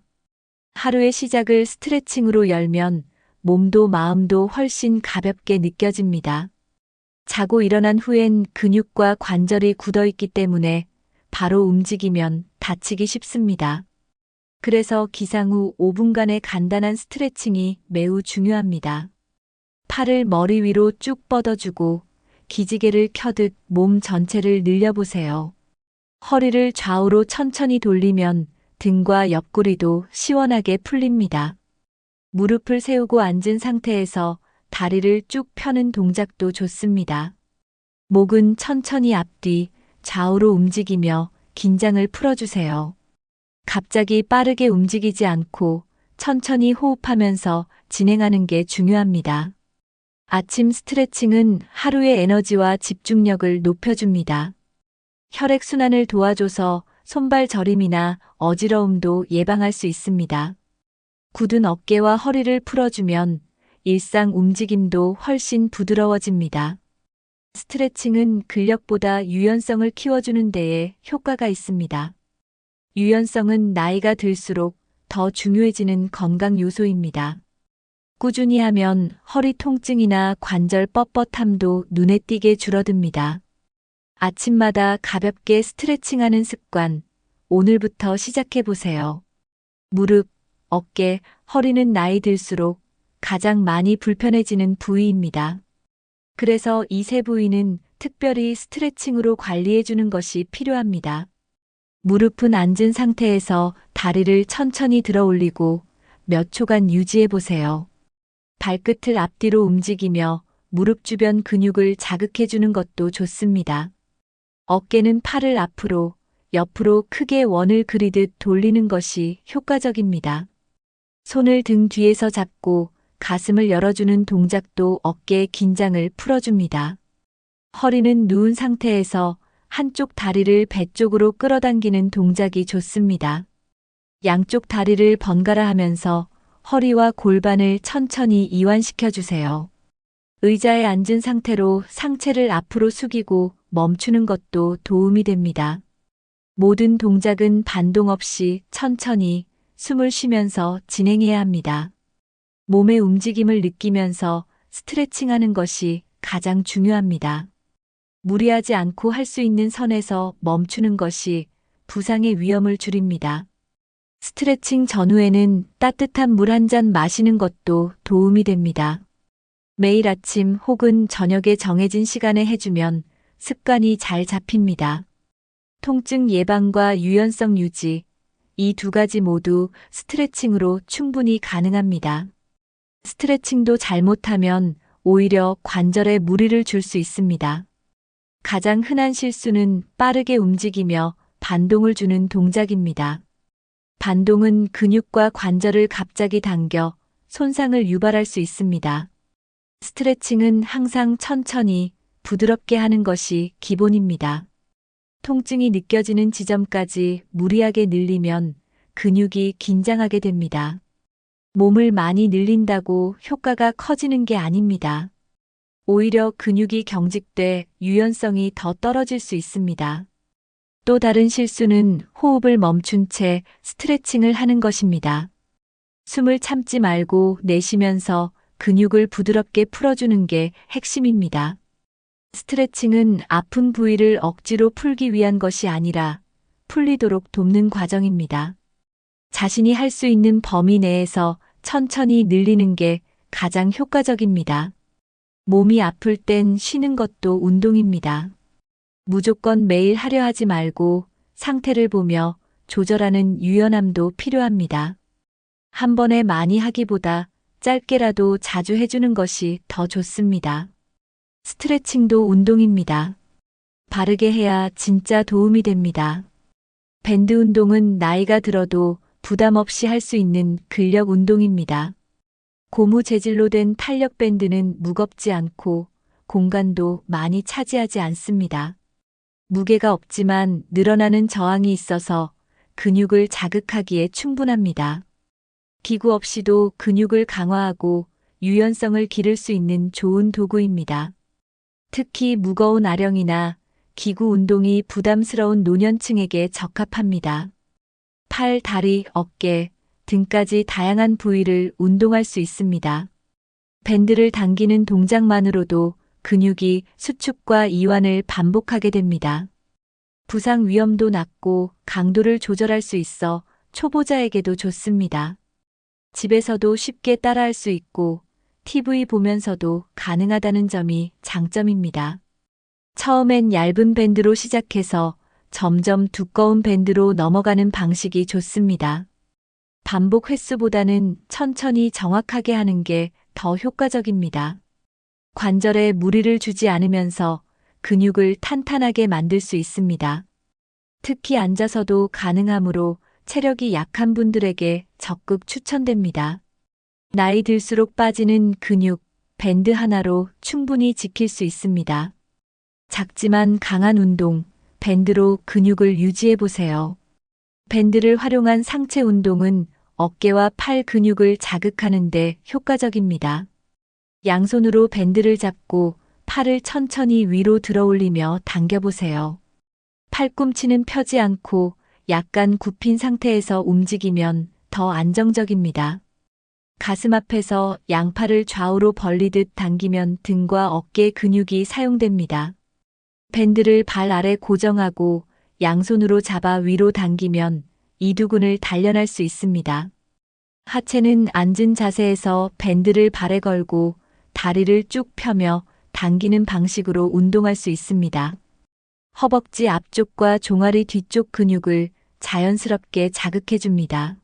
하루의 시작을 스트레칭으로 열면 몸도 마음도 훨씬 가볍게 느껴집니다. 자고 일어난 후엔 근육과 관절이 굳어있기 때문에 바로 움직이면 다치기 쉽습니다. 그래서 기상 후 5분간의 간단한 스트레칭이 매우 중요합니다. 팔을 머리 위로 쭉 뻗어주고 기지개를 켜듯 몸 전체를 늘려보세요. 허리를 좌우로 천천히 돌리면 등과 옆구리도 시원하게 풀립니다. 무릎을 세우고 앉은 상태에서 다리를 쭉 펴는 동작도 좋습니다. 목은 천천히 앞뒤, 좌우로 움직이며 긴장을 풀어주세요. 갑자기 빠르게 움직이지 않고 천천히 호흡하면서 진행하는 게 중요합니다. 아침 스트레칭은 하루의 에너지와 집중력을 높여줍니다. 혈액순환을 도와줘서 손발 저림이나 어지러움도 예방할 수 있습니다. 굳은 어깨와 허리를 풀어주면 일상 움직임도 훨씬 부드러워집니다. 스트레칭은 근력보다 유연성을 키워주는 데에 효과가 있습니다. 유연성은 나이가 들수록 더 중요해지는 건강 요소입니다. 꾸준히 하면 허리 통증이나 관절 뻣뻣함도 눈에 띄게 줄어듭니다. 아침마다 가볍게 스트레칭하는 습관, 오늘부터 시작해보세요. 무릎, 어깨, 허리는 나이 들수록 가장 많이 불편해지는 부위입니다. 그래서 이 세 부위는 특별히 스트레칭으로 관리해주는 것이 필요합니다. 무릎은 앉은 상태에서 다리를 천천히 들어 올리고 몇 초간 유지해보세요. 발끝을 앞뒤로 움직이며 무릎 주변 근육을 자극해주는 것도 좋습니다. 어깨는 팔을 앞으로, 옆으로 크게 원을 그리듯 돌리는 것이 효과적입니다. 손을 등 뒤에서 잡고 가슴을 열어주는 동작도 어깨의 긴장을 풀어줍니다. 허리는 누운 상태에서 한쪽 다리를 배 쪽으로 끌어당기는 동작이 좋습니다. 양쪽 다리를 번갈아 하면서 허리와 골반을 천천히 이완시켜 주세요. 의자에 앉은 상태로 상체를 앞으로 숙이고 멈추는 것도 도움이 됩니다. 모든 동작은 반동 없이 천천히 숨을 쉬면서 진행해야 합니다. 몸의 움직임을 느끼면서 스트레칭하는 것이 가장 중요합니다. 무리하지 않고 할 수 있는 선에서 멈추는 것이 부상의 위험을 줄입니다. 스트레칭 전후에는 따뜻한 물 한 잔 마시는 것도 도움이 됩니다. 매일 아침 혹은 저녁에 정해진 시간에 해주면 습관이 잘 잡힙니다. 통증 예방과 유연성 유지, 이 두 가지 모두 스트레칭으로 충분히 가능합니다. 스트레칭도 잘못하면 오히려 관절에 무리를 줄 수 있습니다. 가장 흔한 실수는 빠르게 움직이며 반동을 주는 동작입니다. 반동은 근육과 관절을 갑자기 당겨 손상을 유발할 수 있습니다. 스트레칭은 항상 천천히 부드럽게 하는 것이 기본입니다. 통증이 느껴지는 지점까지 무리하게 늘리면 근육이 긴장하게 됩니다. 몸을 많이 늘린다고 효과가 커지는 게 아닙니다. 오히려 근육이 경직돼 유연성이 더 떨어질 수 있습니다. 또 다른 실수는 호흡을 멈춘 채 스트레칭을 하는 것입니다. 숨을 참지 말고 내쉬면서 근육을 부드럽게 풀어주는 게 핵심입니다. 스트레칭은 아픈 부위를 억지로 풀기 위한 것이 아니라 풀리도록 돕는 과정입니다. 자신이 할 수 있는 범위 내에서 천천히 늘리는 게 가장 효과적입니다. 몸이 아플 땐 쉬는 것도 운동입니다. 무조건 매일 하려 하지 말고 상태를 보며 조절하는 유연함도 필요합니다. 한 번에 많이 하기보다 짧게라도 자주 해주는 것이 더 좋습니다. 스트레칭도 운동입니다. 바르게 해야 진짜 도움이 됩니다. 밴드 운동은 나이가 들어도 부담 없이 할 수 있는 근력 운동입니다. 고무 재질로 된 탄력 밴드는 무겁지 않고 공간도 많이 차지하지 않습니다. 무게가 없지만 늘어나는 저항이 있어서 근육을 자극하기에 충분합니다. 기구 없이도 근육을 강화하고 유연성을 기를 수 있는 좋은 도구입니다. 특히 무거운 아령이나 기구 운동이 부담스러운 노년층에게 적합합니다. 팔, 다리, 어깨 등까지 다양한 부위를 운동할 수 있습니다. 밴드를 당기는 동작만으로도 근육이 수축과 이완을 반복하게 됩니다. 부상 위험도 낮고 강도를 조절할 수 있어 초보자에게도 좋습니다. 집에서도 쉽게 따라할 수 있고 TV 보면서도 가능하다는 점이 장점입니다. 처음엔 얇은 밴드로 시작해서 점점 두꺼운 밴드로 넘어가는 방식이 좋습니다. 반복 횟수보다는 천천히 정확하게 하는 게 더 효과적입니다. 관절에 무리를 주지 않으면서 근육을 탄탄하게 만들 수 있습니다. 특히 앉아서도 가능하므로 체력이 약한 분들에게 적극 추천됩니다. 나이 들수록 빠지는 근육, 밴드 하나로 충분히 지킬 수 있습니다. 작지만 강한 운동, 밴드로 근육을 유지해 보세요. 밴드를 활용한 상체 운동은 어깨와 팔 근육을 자극하는 데 효과적입니다. 양손으로 밴드를 잡고 팔을 천천히 위로 들어 올리며 당겨보세요. 팔꿈치는 펴지 않고 약간 굽힌 상태에서 움직이면 더 안정적입니다. 가슴 앞에서 양팔을 좌우로 벌리듯 당기면 등과 어깨 근육이 사용됩니다. 밴드를 발 아래 고정하고 양손으로 잡아 위로 당기면 이두근을 단련할 수 있습니다. 하체는 앉은 자세에서 밴드를 발에 걸고 다리를 쭉 펴며 당기는 방식으로 운동할 수 있습니다. 허벅지 앞쪽과 종아리 뒤쪽 근육을 자연스럽게 자극해 줍니다.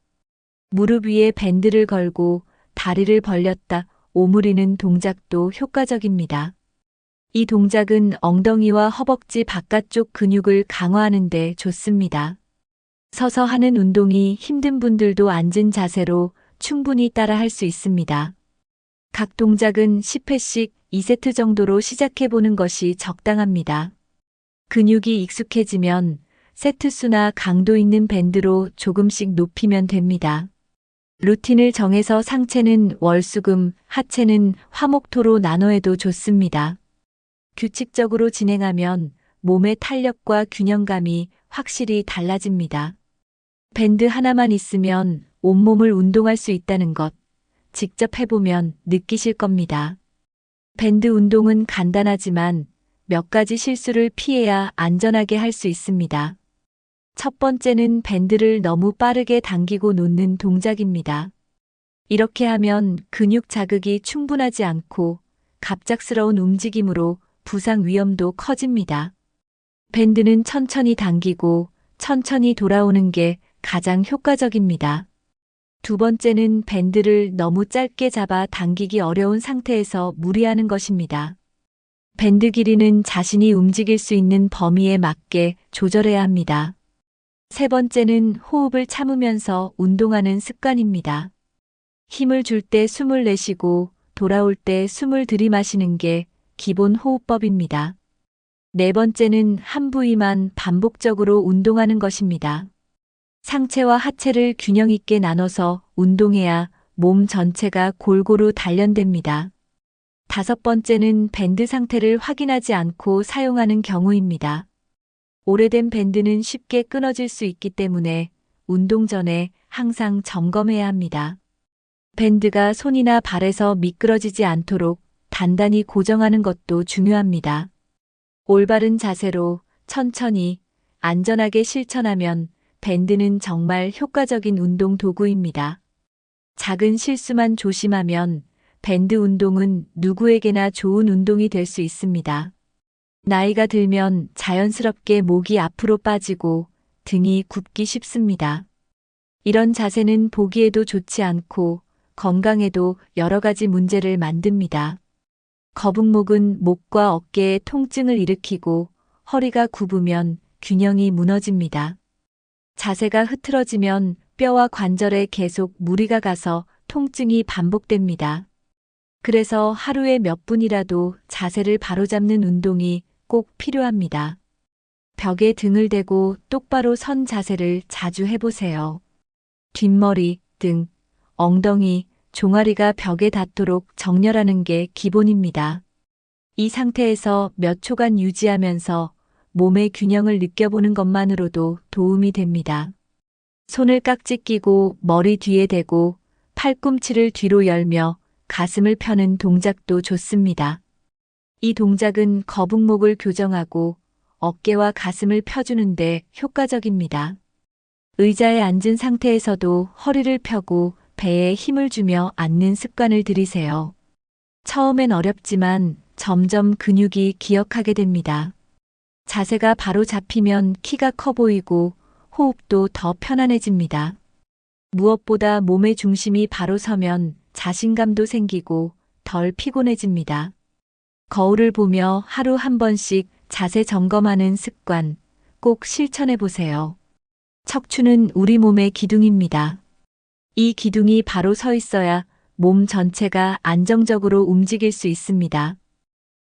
무릎 위에 밴드를 걸고 다리를 벌렸다 오므리는 동작도 효과적입니다. 이 동작은 엉덩이와 허벅지 바깥쪽 근육을 강화하는 데 좋습니다. 서서 하는 운동이 힘든 분들도 앉은 자세로 충분히 따라 할 수 있습니다. 각 동작은 10회씩 2세트 정도로 시작해 보는 것이 적당합니다. 근육이 익숙해지면 세트 수나 강도 있는 밴드로 조금씩 높이면 됩니다. 루틴을 정해서 상체는 월수금, 하체는 화목토로 나눠해도 좋습니다. 규칙적으로 진행하면 몸의 탄력과 균형감이 확실히 달라집니다. 밴드 하나만 있으면 온몸을 운동할 수 있다는 것, 직접 해보면 느끼실 겁니다. 밴드 운동은 간단하지만 몇 가지 실수를 피해야 안전하게 할 수 있습니다. 첫 번째는 밴드를 너무 빠르게 당기고 놓는 동작입니다. 이렇게 하면 근육 자극이 충분하지 않고 갑작스러운 움직임으로 부상 위험도 커집니다. 밴드는 천천히 당기고 천천히 돌아오는 게 가장 효과적입니다. 두 번째는 밴드를 너무 짧게 잡아 당기기 어려운 상태에서 무리하는 것입니다. 밴드 길이는 자신이 움직일 수 있는 범위에 맞게 조절해야 합니다. 세 번째는 호흡을 참으면서 운동하는 습관입니다. 힘을 줄 때 숨을 내쉬고 돌아올 때 숨을 들이마시는 게 기본 호흡법입니다. 네 번째는 한 부위만 반복적으로 운동하는 것입니다. 상체와 하체를 균형 있게 나눠서 운동해야 몸 전체가 골고루 단련됩니다. 다섯 번째는 밴드 상태를 확인하지 않고 사용하는 경우입니다. 오래된 밴드는 쉽게 끊어질 수 있기 때문에 운동 전에 항상 점검해야 합니다. 밴드가 손이나 발에서 미끄러지지 않도록 단단히 고정하는 것도 중요합니다. 올바른 자세로 천천히 안전하게 실천하면 밴드는 정말 효과적인 운동 도구입니다. 작은 실수만 조심하면 밴드 운동은 누구에게나 좋은 운동이 될 수 있습니다. 나이가 들면 자연스럽게 목이 앞으로 빠지고 등이 굽기 쉽습니다. 이런 자세는 보기에도 좋지 않고 건강에도 여러 가지 문제를 만듭니다. 거북목은 목과 어깨에 통증을 일으키고 허리가 굽으면 균형이 무너집니다. 자세가 흐트러지면 뼈와 관절에 계속 무리가 가서 통증이 반복됩니다. 그래서 하루에 몇 분이라도 자세를 바로잡는 운동이 꼭 필요합니다. 벽에 등을 대고 똑바로 선 자세를 자주 해보세요. 뒷머리, 등, 엉덩이, 종아리가 벽에 닿도록 정렬하는 게 기본입니다. 이 상태에서 몇 초간 유지하면서 몸의 균형을 느껴보는 것만으로도 도움이 됩니다. 손을 깍지 끼고 머리 뒤에 대고 팔꿈치를 뒤로 열며 가슴을 펴는 동작도 좋습니다. 이 동작은 거북목을 교정하고 어깨와 가슴을 펴주는데 효과적입니다. 의자에 앉은 상태에서도 허리를 펴고 배에 힘을 주며 앉는 습관을 들이세요. 처음엔 어렵지만 점점 근육이 기억하게 됩니다. 자세가 바로 잡히면 키가 커 보이고 호흡도 더 편안해집니다. 무엇보다 몸의 중심이 바로 서면 자신감도 생기고 덜 피곤해집니다. 거울을 보며 하루 한 번씩 자세 점검하는 습관 꼭 실천해 보세요. 척추는 우리 몸의 기둥입니다. 이 기둥이 바로 서 있어야 몸 전체가 안정적으로 움직일 수 있습니다.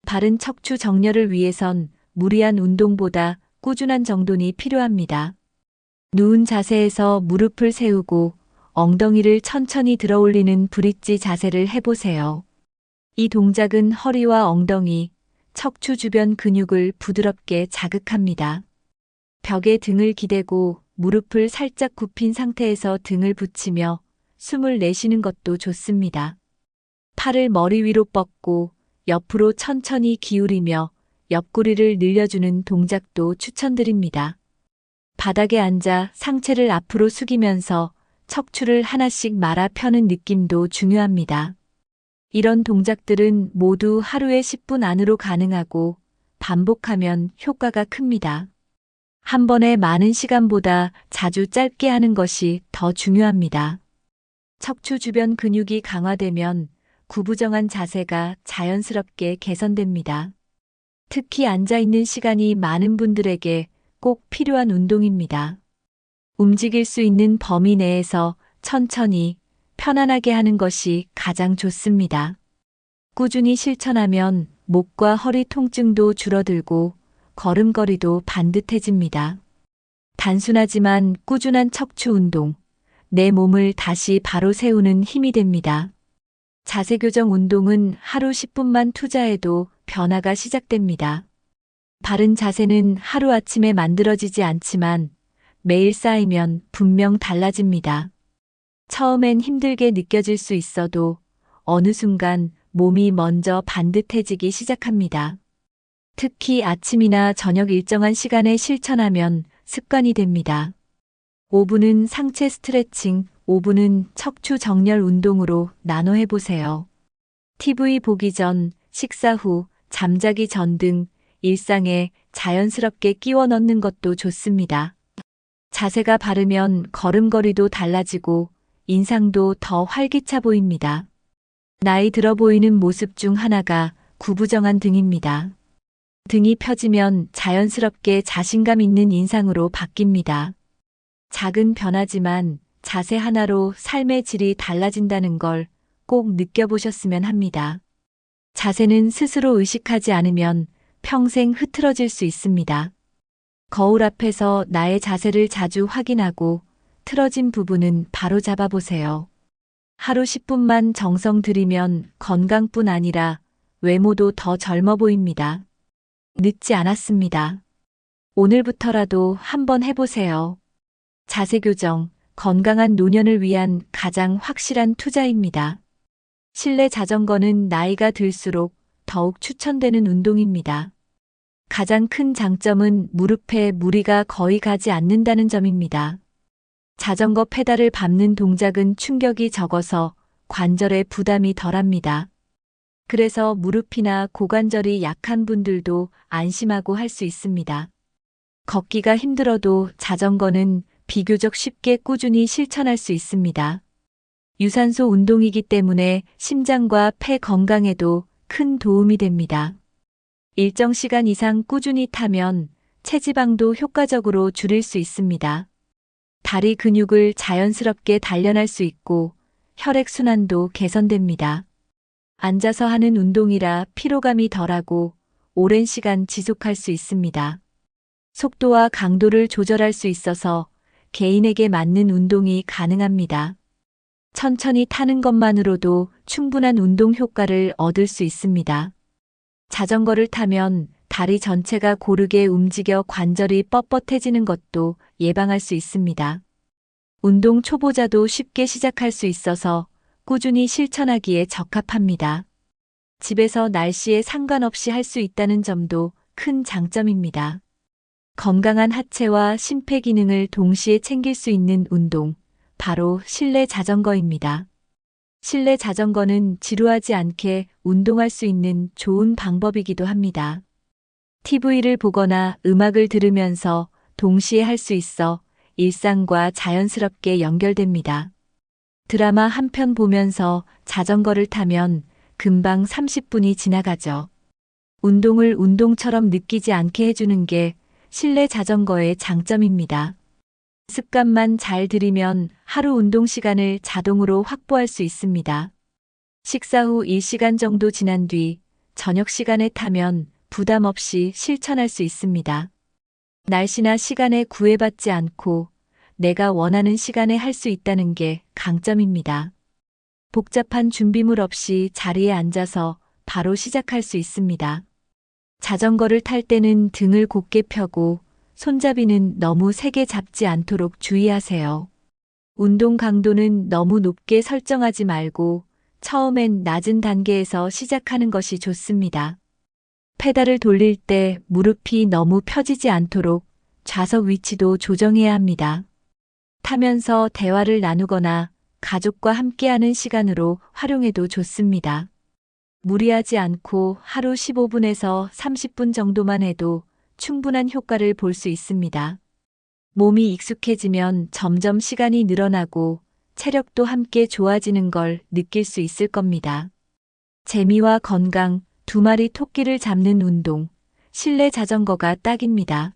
바른 척추 정렬을 위해선 무리한 운동보다 꾸준한 정돈이 필요합니다. 누운 자세에서 무릎을 세우고 엉덩이를 천천히 들어 올리는 브릿지 자세를 해보세요. 이 동작은 허리와 엉덩이, 척추 주변 근육을 부드럽게 자극합니다. 벽에 등을 기대고 무릎을 살짝 굽힌 상태에서 등을 붙이며 숨을 내쉬는 것도 좋습니다. 팔을 머리 위로 뻗고 옆으로 천천히 기울이며 옆구리를 늘려주는 동작도 추천드립니다. 바닥에 앉아 상체를 앞으로 숙이면서 척추를 하나씩 말아 펴는 느낌도 중요합니다. 이런 동작들은 모두 하루에 10분 안으로 가능하고 반복하면 효과가 큽니다. 한 번에 많은 시간보다 자주 짧게 하는 것이 더 중요합니다. 척추 주변 근육이 강화되면 구부정한 자세가 자연스럽게 개선됩니다. 특히 앉아있는 시간이 많은 분들에게 꼭 필요한 운동입니다. 움직일 수 있는 범위 내에서 천천히 편안하게 하는 것이 가장 좋습니다. 꾸준히 실천하면 목과 허리 통증도 줄어들고 걸음걸이도 반듯해집니다. 단순하지만 꾸준한 척추 운동, 내 몸을 다시 바로 세우는 힘이 됩니다. 자세 교정 운동은 하루 10분만 투자해도 변화가 시작됩니다. 바른 자세는 하루아침에 만들어지지 않지만 매일 쌓이면 분명 달라집니다. 처음엔 힘들게 느껴질 수 있어도 어느 순간 몸이 먼저 반듯해지기 시작합니다. 특히 아침이나 저녁 일정한 시간에 실천하면 습관이 됩니다. 5분은 상체 스트레칭, 5분은 척추 정렬 운동으로 나눠 해보세요. TV 보기 전, 식사 후, 잠자기 전 등 일상에 자연스럽게 끼워 넣는 것도 좋습니다. 자세가 바르면 걸음걸이도 달라지고 인상도 더 활기차 보입니다. 나이 들어 보이는 모습 중 하나가 구부정한 등입니다. 등이 펴지면 자연스럽게 자신감 있는 인상으로 바뀝니다. 작은 변화지만 자세 하나로 삶의 질이 달라진다는 걸 꼭 느껴보셨으면 합니다. 자세는 스스로 의식하지 않으면 평생 흐트러질 수 있습니다. 거울 앞에서 나의 자세를 자주 확인하고 틀어진 부분은 바로 잡아보세요. 하루 10분만 정성 들이면 건강뿐 아니라 외모도 더 젊어 보입니다. 늦지 않았습니다. 오늘부터라도 한번 해보세요. 자세 교정, 건강한 노년을 위한 가장 확실한 투자입니다. 실내 자전거는 나이가 들수록 더욱 추천되는 운동입니다. 가장 큰 장점은 무릎에 무리가 거의 가지 않는다는 점입니다. 자전거 페달을 밟는 동작은 충격이 적어서 관절에 부담이 덜합니다. 그래서 무릎이나 고관절이 약한 분들도 안심하고 할 수 있습니다. 걷기가 힘들어도 자전거는 비교적 쉽게 꾸준히 실천할 수 있습니다. 유산소 운동이기 때문에 심장과 폐 건강에도 큰 도움이 됩니다. 일정 시간 이상 꾸준히 타면 체지방도 효과적으로 줄일 수 있습니다. 다리 근육을 자연스럽게 단련할 수 있고 혈액순환도 개선됩니다. 앉아서 하는 운동이라 피로감이 덜하고 오랜 시간 지속할 수 있습니다. 속도와 강도를 조절할 수 있어서 개인에게 맞는 운동이 가능합니다. 천천히 타는 것만으로도 충분한 운동 효과를 얻을 수 있습니다. 자전거를 타면 다리 전체가 고르게 움직여 관절이 뻣뻣해지는 것도 예방할 수 있습니다. 운동 초보자도 쉽게 시작할 수 있어서 꾸준히 실천하기에 적합합니다. 집에서 날씨에 상관없이 할 수 있다는 점도 큰 장점입니다. 건강한 하체와 심폐 기능을 동시에 챙길 수 있는 운동, 바로 실내 자전거입니다. 실내 자전거는 지루하지 않게 운동할 수 있는 좋은 방법이기도 합니다. TV를 보거나 음악을 들으면서 동시에 할 수 있어 일상과 자연스럽게 연결됩니다. 드라마 한 편 보면서 자전거를 타면 금방 30분이 지나가죠. 운동을 운동처럼 느끼지 않게 해주는 게 실내 자전거의 장점입니다. 습관만 잘 들이면 하루 운동 시간을 자동으로 확보할 수 있습니다. 식사 후 1시간 정도 지난 뒤 저녁 시간에 타면 부담 없이 실천할 수 있습니다. 날씨나 시간에 구애받지 않고 내가 원하는 시간에 할 수 있다는 게 강점입니다. 복잡한 준비물 없이 자리에 앉아서 바로 시작할 수 있습니다. 자전거를 탈 때는 등을 곧게 펴고 손잡이는 너무 세게 잡지 않도록 주의하세요. 운동 강도는 너무 높게 설정하지 말고 처음엔 낮은 단계에서 시작하는 것이 좋습니다. 페달을 돌릴 때 무릎이 너무 펴지지 않도록 좌석 위치도 조정해야 합니다. 타면서 대화를 나누거나 가족과 함께하는 시간으로 활용해도 좋습니다. 무리하지 않고 하루 15분에서 30분 정도만 해도 충분한 효과를 볼 수 있습니다. 몸이 익숙해지면 점점 시간이 늘어나고 체력도 함께 좋아지는 걸 느낄 수 있을 겁니다. 재미와 건강, 두 마리 토끼를 잡는 운동, 실내 자전거가 딱입니다.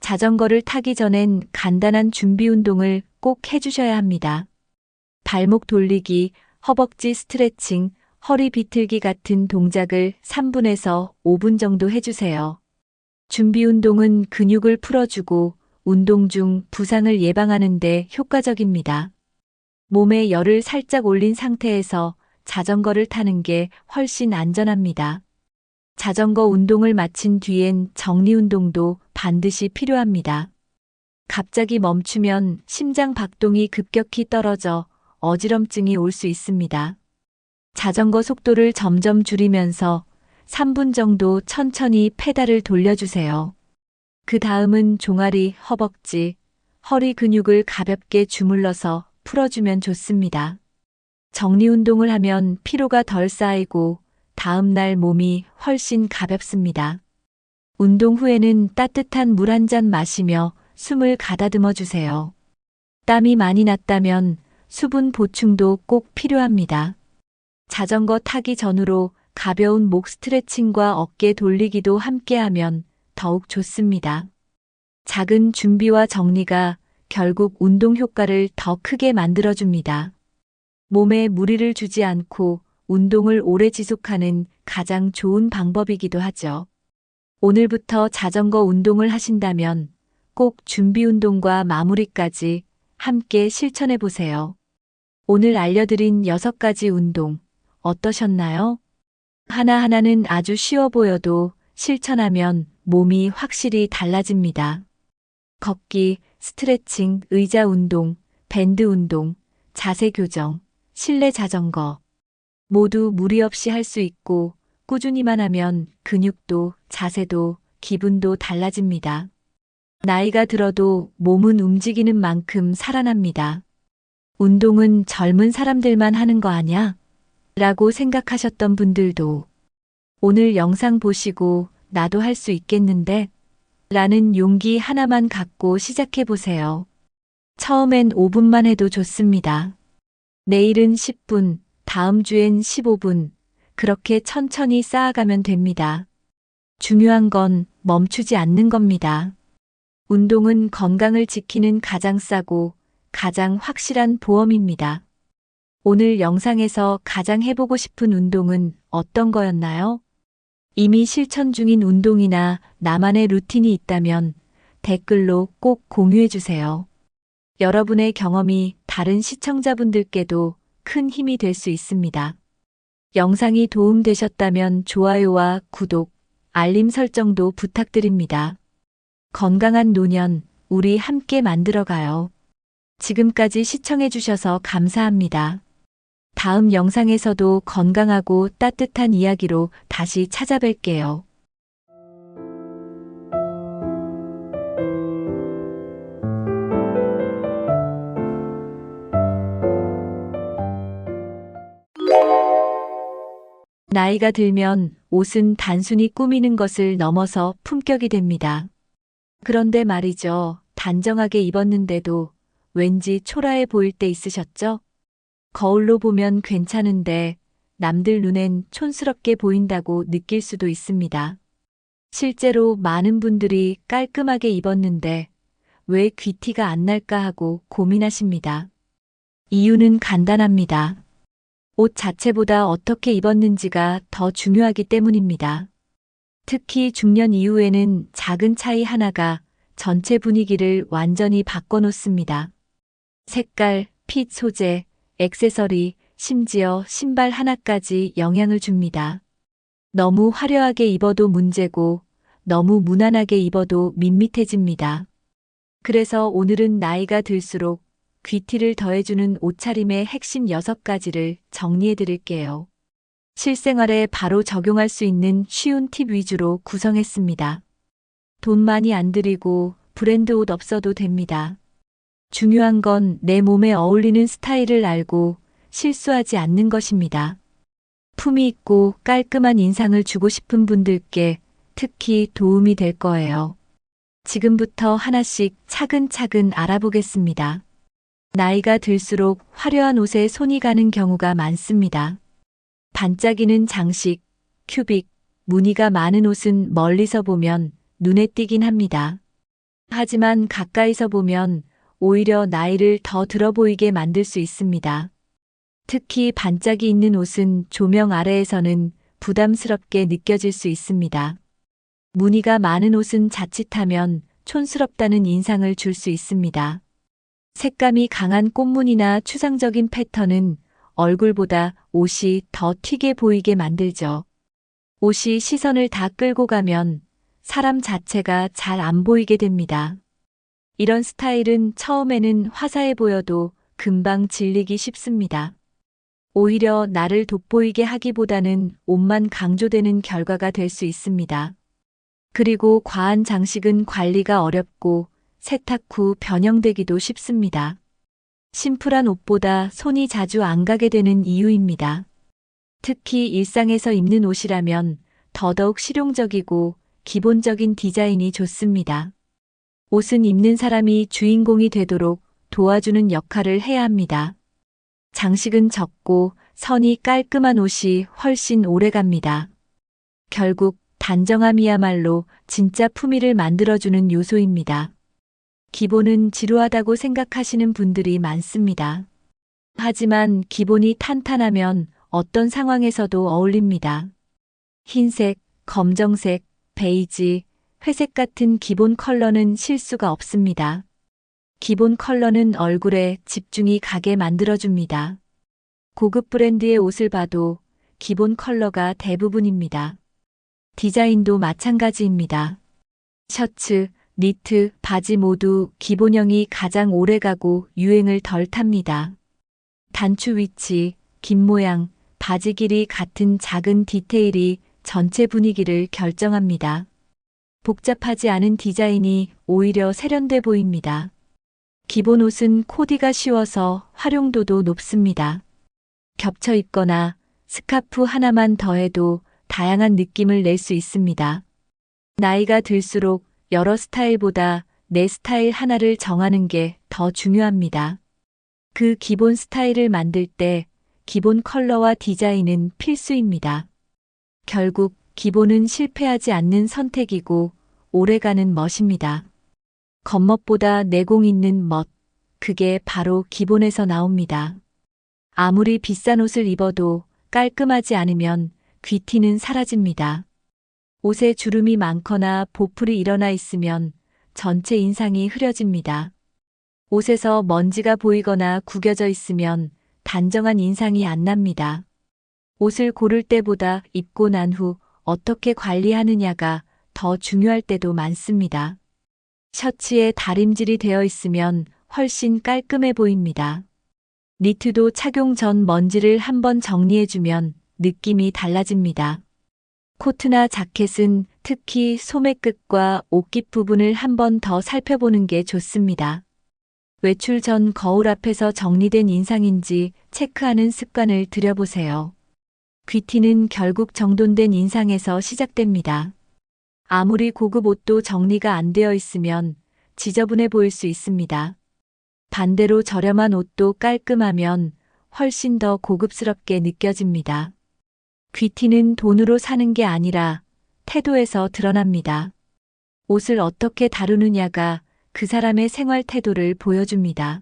자전거를 타기 전엔 간단한 준비 운동을 꼭 해주셔야 합니다. 발목 돌리기, 허벅지 스트레칭, 허리 비틀기 같은 동작을 3분에서 5분 정도 해주세요. 준비 운동은 근육을 풀어주고 운동 중 부상을 예방하는 데 효과적입니다. 몸에 열을 살짝 올린 상태에서 자전거를 타는 게 훨씬 안전합니다. 자전거 운동을 마친 뒤엔 정리 운동도 반드시 필요합니다. 갑자기 멈추면 심장 박동이 급격히 떨어져 어지럼증이 올 수 있습니다. 자전거 속도를 점점 줄이면서 3분 정도 천천히 페달을 돌려주세요. 그 다음은 종아리, 허벅지, 허리 근육을 가볍게 주물러서 풀어주면 좋습니다. 정리 운동을 하면 피로가 덜 쌓이고 다음 날 몸이 훨씬 가볍습니다. 운동 후에는 따뜻한 물 한 잔 마시며 숨을 가다듬어 주세요. 땀이 많이 났다면 수분 보충도 꼭 필요합니다. 자전거 타기 전후로 가벼운 목 스트레칭과 어깨 돌리기도 함께하면 더욱 좋습니다. 작은 준비와 정리가 결국 운동 효과를 더 크게 만들어줍니다. 몸에 무리를 주지 않고 운동을 오래 지속하는 가장 좋은 방법이기도 하죠. 오늘부터 자전거 운동을 하신다면 꼭 준비 운동과 마무리까지 함께 실천해 보세요. 오늘 알려드린 6가지 운동 어떠셨나요? 하나하나는 아주 쉬워 보여도 실천하면 몸이 확실히 달라집니다. 걷기, 스트레칭, 의자 운동, 밴드 운동, 자세 교정, 실내 자전거. 모두 무리 없이 할 수 있고 꾸준히만 하면 근육도 자세도 기분도 달라집니다. 나이가 들어도 몸은 움직이는 만큼 살아납니다. 운동은 젊은 사람들만 하는 거 아냐? 라고 생각하셨던 분들도 오늘 영상 보시고 나도 할 수 있겠는데? 라는 용기 하나만 갖고 시작해 보세요. 처음엔 5분만 해도 좋습니다. 내일은 10분, 다음 주엔 15분, 그렇게 천천히 쌓아가면 됩니다. 중요한 건 멈추지 않는 겁니다. 운동은 건강을 지키는 가장 싸고 가장 확실한 보험입니다. 오늘 영상에서 가장 해보고 싶은 운동은 어떤 거였나요? 이미 실천 중인 운동이나 나만의 루틴이 있다면 댓글로 꼭 공유해주세요. 여러분의 경험이 다른 시청자분들께도 큰 힘이 될 수 있습니다. 영상이 도움되셨다면 좋아요와 구독, 알림 설정도 부탁드립니다. 건강한 노년, 우리 함께 만들어가요. 지금까지 시청해주셔서 감사합니다. 다음 영상에서도 건강하고 따뜻한 이야기로 다시 찾아뵐게요. 나이가 들면 옷은 단순히 꾸미는 것을 넘어서 품격이 됩니다. 그런데 말이죠. 단정하게 입었는데도 왠지 초라해 보일 때 있으셨죠? 거울로 보면 괜찮은데 남들 눈엔 촌스럽게 보인다고 느낄 수도 있습니다. 실제로 많은 분들이 깔끔하게 입었는데 왜 귀티가 안 날까 하고 고민하십니다. 이유는 간단합니다. 옷 자체보다 어떻게 입었는지가 더 중요하기 때문입니다. 특히 중년 이후에는 작은 차이 하나가 전체 분위기를 완전히 바꿔놓습니다. 색깔, 핏, 소재, 액세서리, 심지어 신발 하나까지 영향을 줍니다. 너무 화려하게 입어도 문제고 너무 무난하게 입어도 밋밋해집니다. 그래서 오늘은 나이가 들수록 귀티를 더해주는 옷차림의 핵심 6가지를 정리해 드릴게요. 실생활에 바로 적용할 수 있는 쉬운 팁 위주로 구성했습니다. 돈 많이 안 들이고 브랜드 옷 없어도 됩니다. 중요한 건 내 몸에 어울리는 스타일을 알고 실수하지 않는 것입니다. 품위 있고 깔끔한 인상을 주고 싶은 분들께 특히 도움이 될 거예요. 지금부터 하나씩 차근차근 알아보겠습니다. 나이가 들수록 화려한 옷에 손이 가는 경우가 많습니다. 반짝이는 장식, 큐빅, 무늬가 많은 옷은 멀리서 보면 눈에 띄긴 합니다. 하지만 가까이서 보면 오히려 나이를 더 들어 보이게 만들 수 있습니다. 특히 반짝이 있는 옷은 조명 아래에서는 부담스럽게 느껴질 수 있습니다. 무늬가 많은 옷은 자칫하면 촌스럽다는 인상을 줄 수 있습니다. 색감이 강한 꽃무늬나 추상적인 패턴은 얼굴보다 옷이 더 튀게 보이게 만들죠. 옷이 시선을 다 끌고 가면 사람 자체가 잘 안 보이게 됩니다. 이런 스타일은 처음에는 화사해 보여도 금방 질리기 쉽습니다. 오히려 나를 돋보이게 하기보다는 옷만 강조되는 결과가 될 수 있습니다. 그리고 과한 장식은 관리가 어렵고 세탁 후 변형되기도 쉽습니다. 심플한 옷보다 손이 자주 안 가게 되는 이유입니다. 특히 일상에서 입는 옷이라면 더더욱 실용적이고 기본적인 디자인이 좋습니다. 옷은 입는 사람이 주인공이 되도록 도와주는 역할을 해야 합니다. 장식은 적고 선이 깔끔한 옷이 훨씬 오래 갑니다. 결국 단정함이야말로 진짜 품위를 만들어주는 요소입니다. 기본은 지루하다고 생각하시는 분들이 많습니다. 하지만 기본이 탄탄하면 어떤 상황에서도 어울립니다. 흰색, 검정색, 베이지, 회색 같은 기본 컬러는 실수가 없습니다. 기본 컬러는 얼굴에 집중이 가게 만들어줍니다. 고급 브랜드의 옷을 봐도 기본 컬러가 대부분입니다. 디자인도 마찬가지입니다. 셔츠, 니트, 바지 모두 기본형이 가장 오래가고 유행을 덜 탑니다. 단추 위치, 긴 모양, 바지 길이 같은 작은 디테일이 전체 분위기를 결정합니다. 복잡하지 않은 디자인이 오히려 세련돼 보입니다. 기본 옷은 코디가 쉬워서 활용도도 높습니다. 겹쳐 입거나 스카프 하나만 더해도 다양한 느낌을 낼 수 있습니다. 나이가 들수록 여러 스타일보다 내 스타일 하나를 정하는 게 더 중요합니다. 그 기본 스타일을 만들 때 기본 컬러와 디자인은 필수입니다. 결국 기본은 실패하지 않는 선택이고 오래가는 멋입니다. 겉멋보다 내공 있는 멋, 그게 바로 기본에서 나옵니다. 아무리 비싼 옷을 입어도 깔끔하지 않으면 귀티는 사라집니다. 옷에 주름이 많거나 보풀이 일어나 있으면 전체 인상이 흐려집니다. 옷에서 먼지가 보이거나 구겨져 있으면 단정한 인상이 안 납니다. 옷을 고를 때보다 입고 난 후 어떻게 관리하느냐가 더 중요할 때도 많습니다. 셔츠에 다림질이 되어 있으면 훨씬 깔끔해 보입니다. 니트도 착용 전 먼지를 한번 정리해주면 느낌이 달라집니다. 코트나 자켓은 특히 소매 끝과 옷깃 부분을 한번 더 살펴보는 게 좋습니다. 외출 전 거울 앞에서 정리된 인상인지 체크하는 습관을 들여보세요. 귀티는 결국 정돈된 인상에서 시작됩니다. 아무리 고급 옷도 정리가 안 되어 있으면 지저분해 보일 수 있습니다. 반대로 저렴한 옷도 깔끔하면 훨씬 더 고급스럽게 느껴집니다. 귀티는 돈으로 사는 게 아니라 태도에서 드러납니다. 옷을 어떻게 다루느냐가 그 사람의 생활 태도를 보여줍니다.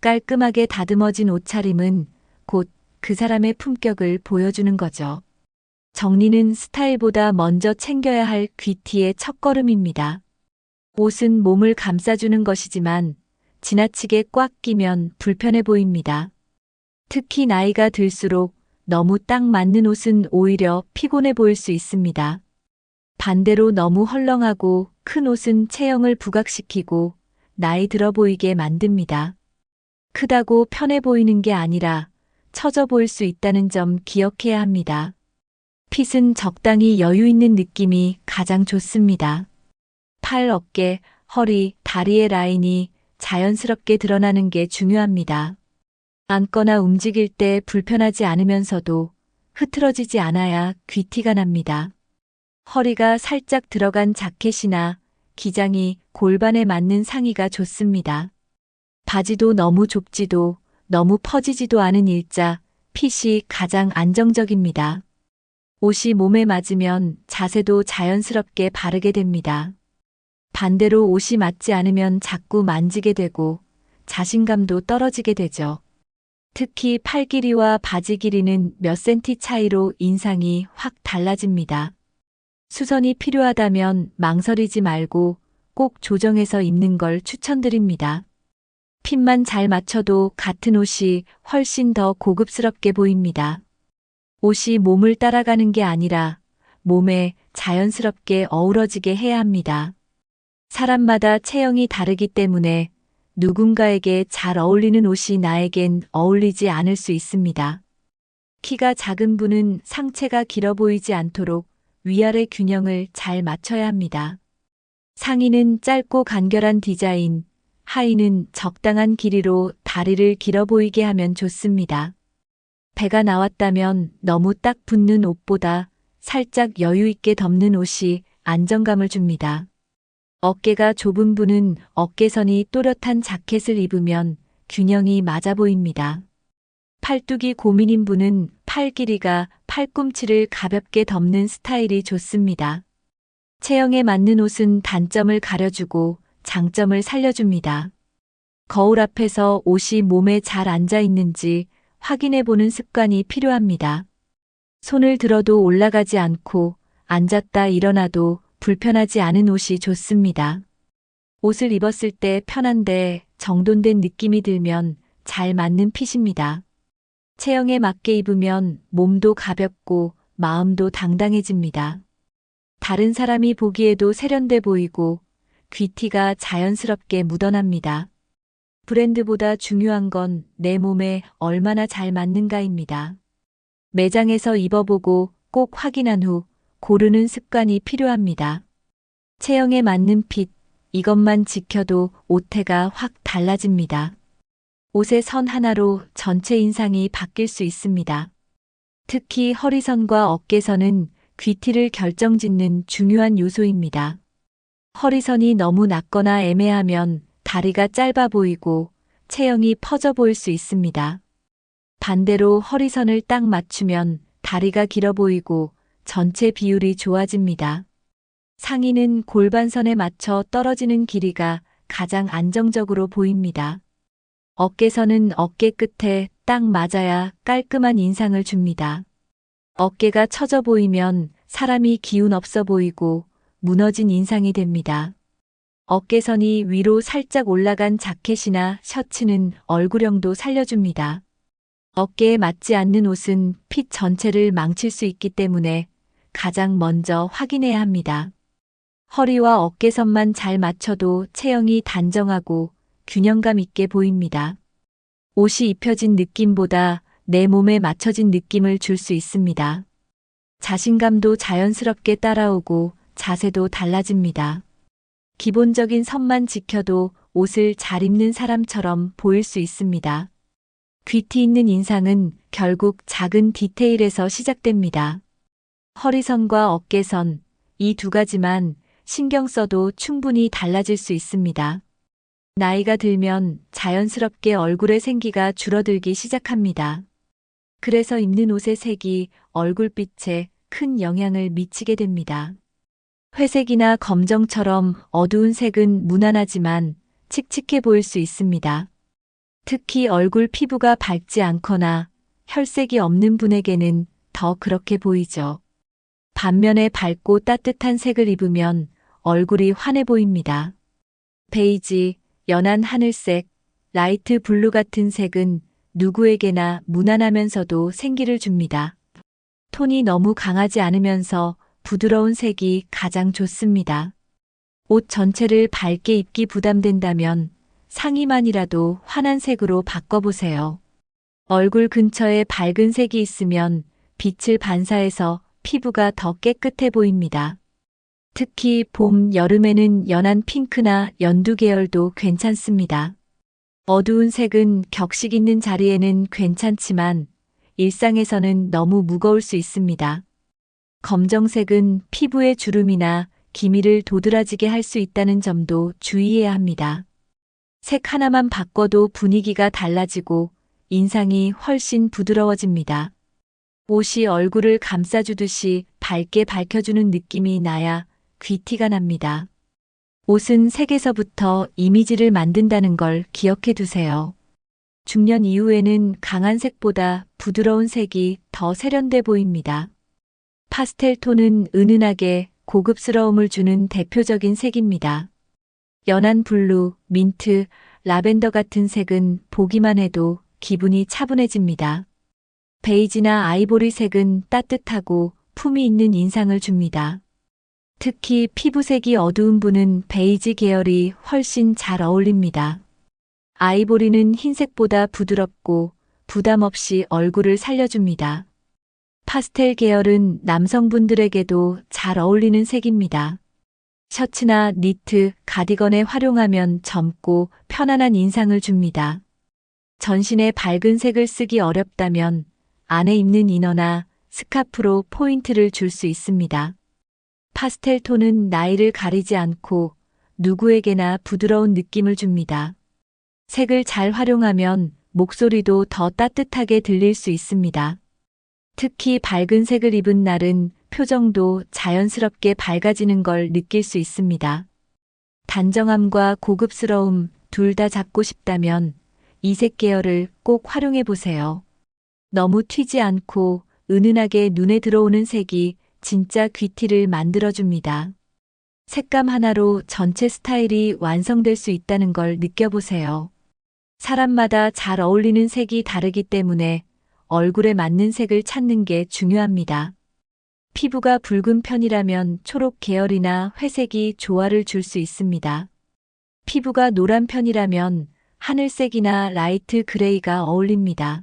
깔끔하게 다듬어진 옷차림은 곧 그 사람의 품격을 보여주는 거죠. 정리는 스타일보다 먼저 챙겨야 할 귀티의 첫걸음입니다. 옷은 몸을 감싸주는 것이지만 지나치게 꽉 끼면 불편해 보입니다. 특히 나이가 들수록 너무 딱 맞는 옷은 오히려 피곤해 보일 수 있습니다. 반대로 너무 헐렁하고 큰 옷은 체형을 부각시키고 나이 들어 보이게 만듭니다. 크다고 편해 보이는 게 아니라 처져 보일 수 있다는 점 기억해야 합니다. 핏은 적당히 여유 있는 느낌이 가장 좋습니다. 팔, 어깨, 허리, 다리의 라인이 자연스럽게 드러나는 게 중요합니다. 앉거나 움직일 때 불편하지 않으면서도 흐트러지지 않아야 귀티가 납니다. 허리가 살짝 들어간 자켓이나 기장이 골반에 맞는 상의가 좋습니다. 바지도 너무 좁지도 너무 퍼지지도 않은 일자, 핏이 가장 안정적입니다. 옷이 몸에 맞으면 자세도 자연스럽게 바르게 됩니다. 반대로 옷이 맞지 않으면 자꾸 만지게 되고 자신감도 떨어지게 되죠. 특히 팔 길이와 바지 길이는 몇 센티 차이로 인상이 확 달라집니다. 수선이 필요하다면 망설이지 말고 꼭 조정해서 입는 걸 추천드립니다. 핏만 잘 맞춰도 같은 옷이 훨씬 더 고급스럽게 보입니다. 옷이 몸을 따라가는 게 아니라 몸에 자연스럽게 어우러지게 해야 합니다. 사람마다 체형이 다르기 때문에 누군가에게 잘 어울리는 옷이 나에겐 어울리지 않을 수 있습니다. 키가 작은 분은 상체가 길어 보이지 않도록 위아래 균형을 잘 맞춰야 합니다. 상의는 짧고 간결한 디자인, 하의는 적당한 길이로 다리를 길어 보이게 하면 좋습니다. 배가 나왔다면 너무 딱 붙는 옷보다 살짝 여유 있게 덮는 옷이 안정감을 줍니다. 어깨가 좁은 분은 어깨선이 또렷한 자켓을 입으면 균형이 맞아 보입니다. 팔뚝이 고민인 분은 팔 길이가 팔꿈치를 가볍게 덮는 스타일이 좋습니다. 체형에 맞는 옷은 단점을 가려주고 장점을 살려줍니다. 거울 앞에서 옷이 몸에 잘 앉아 있는지 확인해 보는 습관이 필요합니다. 손을 들어도 올라가지 않고 앉았다 일어나도 불편하지 않은 옷이 좋습니다. 옷을 입었을 때 편한데 정돈된 느낌이 들면 잘 맞는 핏입니다. 체형에 맞게 입으면 몸도 가볍고 마음도 당당해집니다. 다른 사람이 보기에도 세련돼 보이고 귀티가 자연스럽게 묻어납니다. 브랜드보다 중요한 건 내 몸에 얼마나 잘 맞는가입니다. 매장에서 입어보고 꼭 확인한 후 고르는 습관이 필요합니다. 체형에 맞는 핏, 이것만 지켜도 옷태가 확 달라집니다. 옷의 선 하나로 전체 인상이 바뀔 수 있습니다. 특히 허리선과 어깨선은 귀티를 결정짓는 중요한 요소입니다. 허리선이 너무 낮거나 애매하면 다리가 짧아 보이고 체형이 퍼져 보일 수 있습니다. 반대로 허리선을 딱 맞추면 다리가 길어 보이고 전체 비율이 좋아집니다. 상의는 골반선에 맞춰 떨어지는 길이가 가장 안정적으로 보입니다. 어깨선은 어깨 끝에 딱 맞아야 깔끔한 인상을 줍니다. 어깨가 처져 보이면 사람이 기운 없어 보이고 무너진 인상이 됩니다. 어깨선이 위로 살짝 올라간 자켓이나 셔츠는 얼굴형도 살려줍니다. 어깨에 맞지 않는 옷은 핏 전체를 망칠 수 있기 때문에 가장 먼저 확인해야 합니다. 허리와 어깨선만 잘 맞춰도 체형이 단정하고 균형감 있게 보입니다. 옷이 입혀진 느낌보다 내 몸에 맞춰진 느낌을 줄 수 있습니다. 자신감도 자연스럽게 따라오고 자세도 달라집니다. 기본적인 선만 지켜도 옷을 잘 입는 사람처럼 보일 수 있습니다. 귀티 있는 인상은 결국 작은 디테일에서 시작됩니다. 허리선과 어깨선, 이 두 가지만 신경 써도 충분히 달라질 수 있습니다. 나이가 들면 자연스럽게 얼굴의 생기가 줄어들기 시작합니다. 그래서 입는 옷의 색이 얼굴빛에 큰 영향을 미치게 됩니다. 회색이나 검정처럼 어두운 색은 무난하지만 칙칙해 보일 수 있습니다. 특히 얼굴 피부가 밝지 않거나 혈색이 없는 분에게는 더 그렇게 보이죠. 반면에 밝고 따뜻한 색을 입으면 얼굴이 환해 보입니다. 베이지, 연한 하늘색, 라이트 블루 같은 색은 누구에게나 무난하면서도 생기를 줍니다. 톤이 너무 강하지 않으면서 부드러운 색이 가장 좋습니다. 옷 전체를 밝게 입기 부담된다면 상의만이라도 환한 색으로 바꿔보세요. 얼굴 근처에 밝은 색이 있으면 빛을 반사해서 피부가 더 깨끗해 보입니다. 특히 봄, 여름에는 연한 핑크나 연두 계열도 괜찮습니다. 어두운 색은 격식 있는 자리에는 괜찮지만 일상에서는 너무 무거울 수 있습니다. 검정색은 피부의 주름이나 기미를 도드라지게 할 수 있다는 점도 주의해야 합니다. 색 하나만 바꿔도 분위기가 달라지고 인상이 훨씬 부드러워집니다. 옷이 얼굴을 감싸주듯이 밝게 밝혀주는 느낌이 나야 귀티가 납니다. 옷은 색에서부터 이미지를 만든다는 걸 기억해 두세요. 중년 이후에는 강한 색보다 부드러운 색이 더 세련돼 보입니다. 파스텔 톤은 은은하게 고급스러움을 주는 대표적인 색입니다. 연한 블루, 민트, 라벤더 같은 색은 보기만 해도 기분이 차분해집니다. 베이지나 아이보리 색은 따뜻하고 품위 있는 인상을 줍니다. 특히 피부색이 어두운 분은 베이지 계열이 훨씬 잘 어울립니다. 아이보리는 흰색보다 부드럽고 부담 없이 얼굴을 살려줍니다. 파스텔 계열은 남성분들에게도 잘 어울리는 색입니다. 셔츠나 니트, 가디건에 활용하면 젊고 편안한 인상을 줍니다. 전신에 밝은 색을 쓰기 어렵다면 안에 입는 이너나 스카프로 포인트를 줄 수 있습니다. 파스텔 톤은 나이를 가리지 않고 누구에게나 부드러운 느낌을 줍니다. 색을 잘 활용하면 목소리도 더 따뜻하게 들릴 수 있습니다. 특히 밝은 색을 입은 날은 표정도 자연스럽게 밝아지는 걸 느낄 수 있습니다. 단정함과 고급스러움 둘 다 잡고 싶다면 이 색 계열을 꼭 활용해 보세요. 너무 튀지 않고 은은하게 눈에 들어오는 색이 진짜 귀티를 만들어줍니다. 색감 하나로 전체 스타일이 완성될 수 있다는 걸 느껴보세요. 사람마다 잘 어울리는 색이 다르기 때문에 얼굴에 맞는 색을 찾는 게 중요합니다. 피부가 붉은 편이라면 초록 계열이나 회색이 조화를 줄 수 있습니다. 피부가 노란 편이라면 하늘색이나 라이트 그레이가 어울립니다.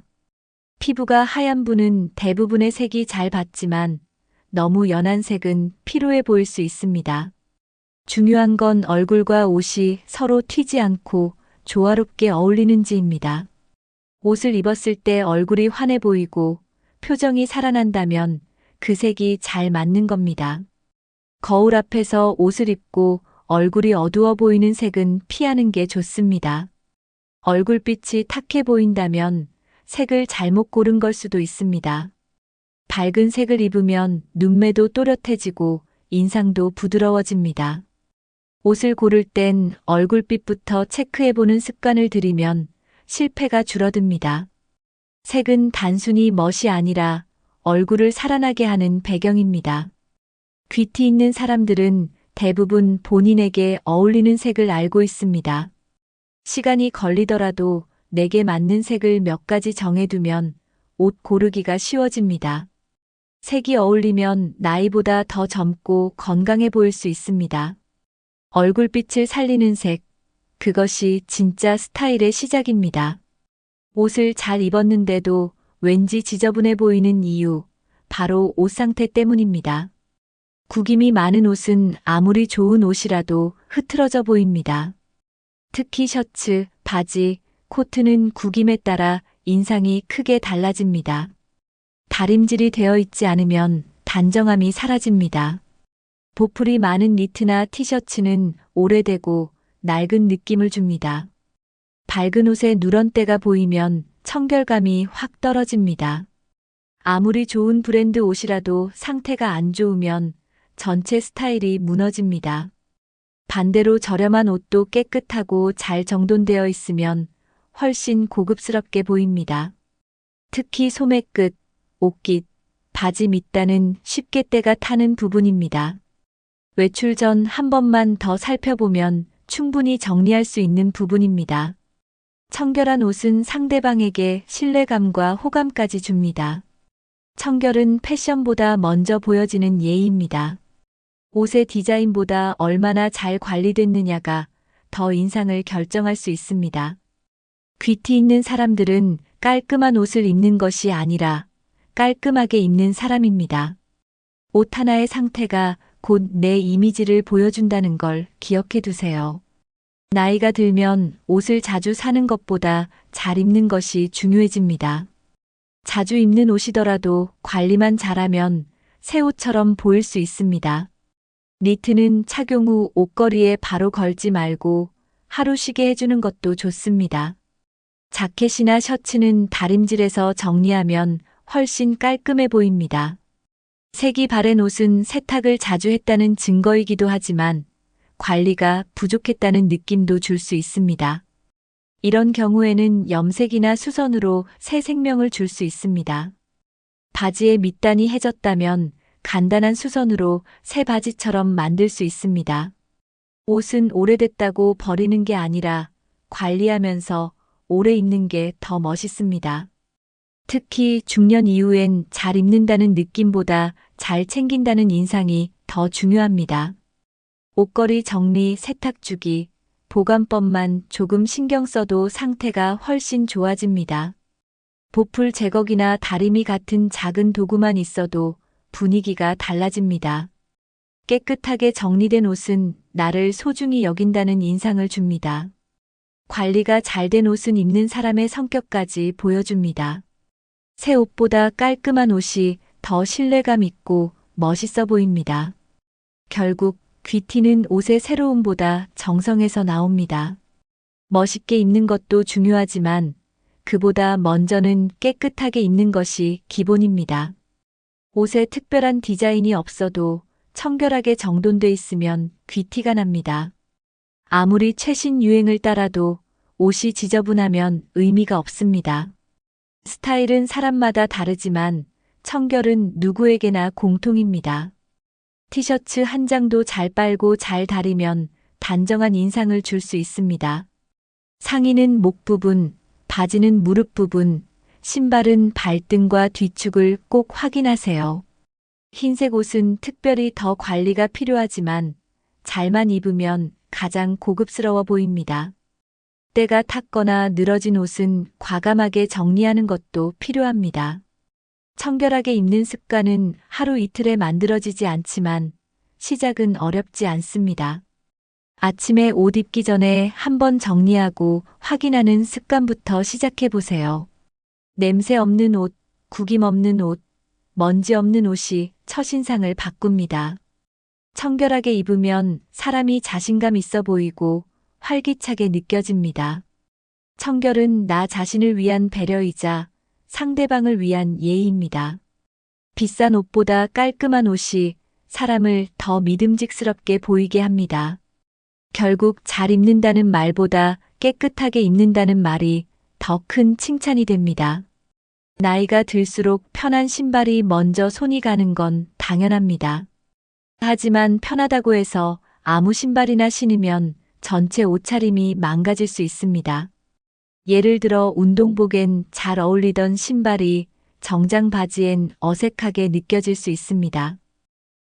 피부가 하얀 분은 대부분의 색이 잘 받지만 너무 연한 색은 피로해 보일 수 있습니다. 중요한 건 얼굴과 옷이 서로 튀지 않고 조화롭게 어울리는지입니다. 옷을 입었을 때 얼굴이 환해 보이고 표정이 살아난다면 그 색이 잘 맞는 겁니다. 거울 앞에서 옷을 입고 얼굴이 어두워 보이는 색은 피하는 게 좋습니다. 얼굴빛이 탁해 보인다면 색을 잘못 고른 걸 수도 있습니다. 밝은 색을 입으면 눈매도 또렷해지고 인상도 부드러워집니다. 옷을 고를 땐 얼굴빛부터 체크해보는 습관을 들이면 실패가 줄어듭니다. 색은 단순히 멋이 아니라 얼굴을 살아나게 하는 배경입니다. 귀티 있는 사람들은 대부분 본인에게 어울리는 색을 알고 있습니다. 시간이 걸리더라도 내게 맞는 색을 몇 가지 정해두면 옷 고르기가 쉬워집니다. 색이 어울리면 나이보다 더 젊고 건강해 보일 수 있습니다. 얼굴빛을 살리는 색, 그것이 진짜 스타일의 시작입니다. 옷을 잘 입었는데도 왠지 지저분해 보이는 이유, 바로 옷 상태 때문입니다. 구김이 많은 옷은 아무리 좋은 옷이라도 흐트러져 보입니다. 특히 셔츠, 바지, 코트는 구김에 따라 인상이 크게 달라집니다. 다림질이 되어 있지 않으면 단정함이 사라집니다. 보풀이 많은 니트나 티셔츠는 오래되고 낡은 느낌을 줍니다. 밝은 옷에 누런때가 보이면 청결감이 확 떨어집니다. 아무리 좋은 브랜드 옷이라도 상태가 안 좋으면 전체 스타일이 무너집니다. 반대로 저렴한 옷도 깨끗하고 잘 정돈되어 있으면 훨씬 고급스럽게 보입니다. 특히 소매끝, 옷깃, 바지 밑단은 쉽게 때가 타는 부분입니다. 외출 전 한 번만 더 살펴보면 충분히 정리할 수 있는 부분입니다. 청결한 옷은 상대방에게 신뢰감과 호감까지 줍니다. 청결은 패션보다 먼저 보여지는 예의입니다. 옷의 디자인보다 얼마나 잘 관리됐느냐가 더 인상을 결정할 수 있습니다. 귀티 있는 사람들은 깔끔한 옷을 입는 것이 아니라 깔끔하게 입는 사람입니다. 옷 하나의 상태가 곧 내 이미지를 보여준다는 걸 기억해 두세요. 나이가 들면 옷을 자주 사는 것보다 잘 입는 것이 중요해집니다. 자주 입는 옷이더라도 관리만 잘하면 새 옷처럼 보일 수 있습니다. 니트는 착용 후 옷걸이에 바로 걸지 말고 하루 쉬게 해주는 것도 좋습니다. 자켓이나 셔츠는 다림질해서 정리하면 훨씬 깔끔해 보입니다. 색이 바랜 옷은 세탁을 자주 했다는 증거이기도 하지만 관리가 부족했다는 느낌도 줄 수 있습니다. 이런 경우에는 염색이나 수선으로 새 생명을 줄 수 있습니다. 바지의 밑단이 해졌다면 간단한 수선으로 새 바지처럼 만들 수 있습니다. 옷은 오래됐다고 버리는 게 아니라 관리하면서 오래 입는 게 더 멋있습니다. 특히 중년 이후엔 잘 입는다는 느낌보다 잘 챙긴다는 인상이 더 중요합니다. 옷걸이 정리, 세탁 주기, 보관법만 조금 신경 써도 상태가 훨씬 좋아집니다. 보풀 제거기나 다리미 같은 작은 도구만 있어도 분위기가 달라집니다. 깨끗하게 정리된 옷은 나를 소중히 여긴다는 인상을 줍니다. 관리가 잘 된 옷은 입는 사람의 성격까지 보여줍니다. 새 옷보다 깔끔한 옷이 더 신뢰감 있고 멋있어 보입니다. 결국 귀티는 옷의 새로움보다 정성에서 나옵니다. 멋있게 입는 것도 중요하지만 그보다 먼저는 깨끗하게 입는 것이 기본입니다. 옷에 특별한 디자인이 없어도 청결하게 정돈돼 있으면 귀티가 납니다. 아무리 최신 유행을 따라도 옷이 지저분하면 의미가 없습니다. 스타일은 사람마다 다르지만 청결은 누구에게나 공통입니다. 티셔츠 한 장도 잘 빨고 잘 다리면 단정한 인상을 줄 수 있습니다. 상의는 목 부분, 바지는 무릎 부분, 신발은 발등과 뒤축을 꼭 확인하세요. 흰색 옷은 특별히 더 관리가 필요하지만 잘만 입으면 가장 고급스러워 보입니다. 때가 탔거나 늘어진 옷은 과감하게 정리하는 것도 필요합니다. 청결하게 입는 습관은 하루 이틀에 만들어지지 않지만 시작은 어렵지 않습니다. 아침에 옷 입기 전에 한번 정리하고 확인하는 습관부터 시작해 보세요. 냄새 없는 옷, 구김 없는 옷, 먼지 없는 옷이 첫인상을 바꿉니다. 청결하게 입으면 사람이 자신감 있어 보이고 활기차게 느껴집니다. 청결은 나 자신을 위한 배려이자 상대방을 위한 예의입니다. 비싼 옷보다 깔끔한 옷이 사람을 더 믿음직스럽게 보이게 합니다. 결국 잘 입는다는 말보다 깨끗하게 입는다는 말이 더 큰 칭찬이 됩니다. 나이가 들수록 편한 신발이 먼저 손이 가는 건 당연합니다. 하지만 편하다고 해서 아무 신발이나 신으면 전체 옷차림이 망가질 수 있습니다. 예를 들어 운동복엔 잘 어울리던 신발이 정장 바지엔 어색하게 느껴질 수 있습니다.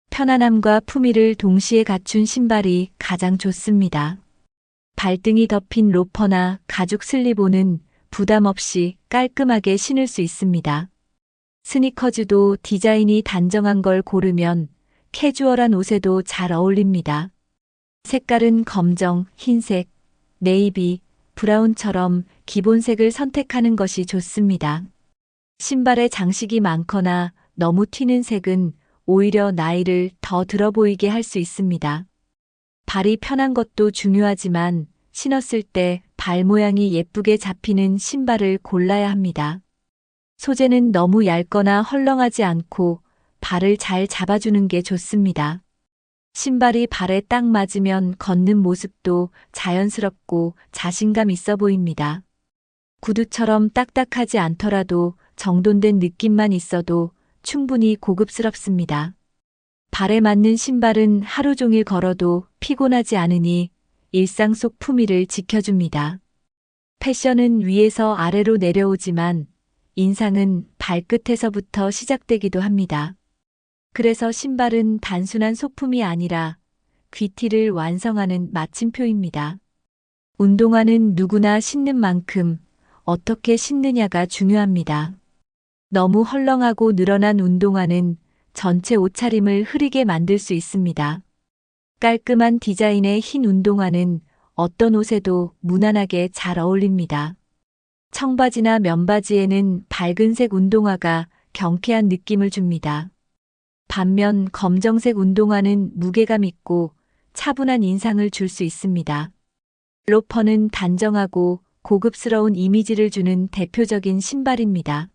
편안함과 품위를 동시에 갖춘 신발이 가장 좋습니다. 발등이 덮인 로퍼나 가죽 슬리본은 부담 없이 깔끔하게 신을 수 있습니다. 스니커즈도 디자인이 단정한 걸 고르면 캐주얼한 옷에도 잘 어울립니다. 색깔은 검정, 흰색, 네이비, 브라운처럼 기본색을 선택하는 것이 좋습니다. 신발에 장식이 많거나 너무 튀는 색은 오히려 나이를 더 들어 보이게 할 수 있습니다. 발이 편한 것도 중요하지만 신었을 때 발 모양이 예쁘게 잡히는 신발을 골라야 합니다. 소재는 너무 얇거나 헐렁하지 않고 발을 잘 잡아주는 게 좋습니다. 신발이 발에 딱 맞으면 걷는 모습도 자연스럽고 자신감 있어 보입니다. 구두처럼 딱딱하지 않더라도 정돈된 느낌만 있어도 충분히 고급스럽습니다. 발에 맞는 신발은 하루 종일 걸어도 피곤하지 않으니 일상 속 품위를 지켜줍니다. 패션은 위에서 아래로 내려오지만 인상은 발끝에서부터 시작되기도 합니다. 그래서 신발은 단순한 소품이 아니라 귀티를 완성하는 마침표입니다. 운동화는 누구나 신는 만큼 어떻게 신느냐가 중요합니다. 너무 헐렁하고 늘어난 운동화는 전체 옷차림을 흐리게 만들 수 있습니다. 깔끔한 디자인의 흰 운동화는 어떤 옷에도 무난하게 잘 어울립니다. 청바지나 면바지에는 밝은색 운동화가 경쾌한 느낌을 줍니다. 반면 검정색 운동화는 무게감 있고 차분한 인상을 줄 수 있습니다. 로퍼는 단정하고 고급스러운 이미지를 주는 대표적인 신발입니다.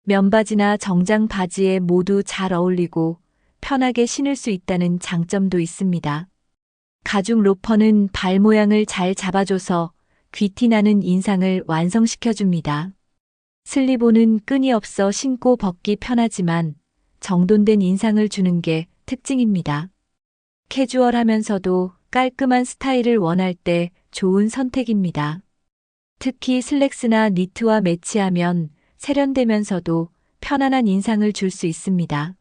면바지나 정장 바지에 모두 잘 어울리고 편하게 신을 수 있다는 장점도 있습니다. 가죽 로퍼는 발 모양을 잘 잡아줘서 귀티 나는 인상을 완성시켜줍니다. 슬리본은 끈이 없어 신고 벗기 편하지만 정돈된 인상을 주는 게 특징입니다. 캐주얼하면서도 깔끔한 스타일을 원할 때 좋은 선택입니다. 특히 슬랙스나 니트와 매치하면 세련되면서도 편안한 인상을 줄 수 있습니다.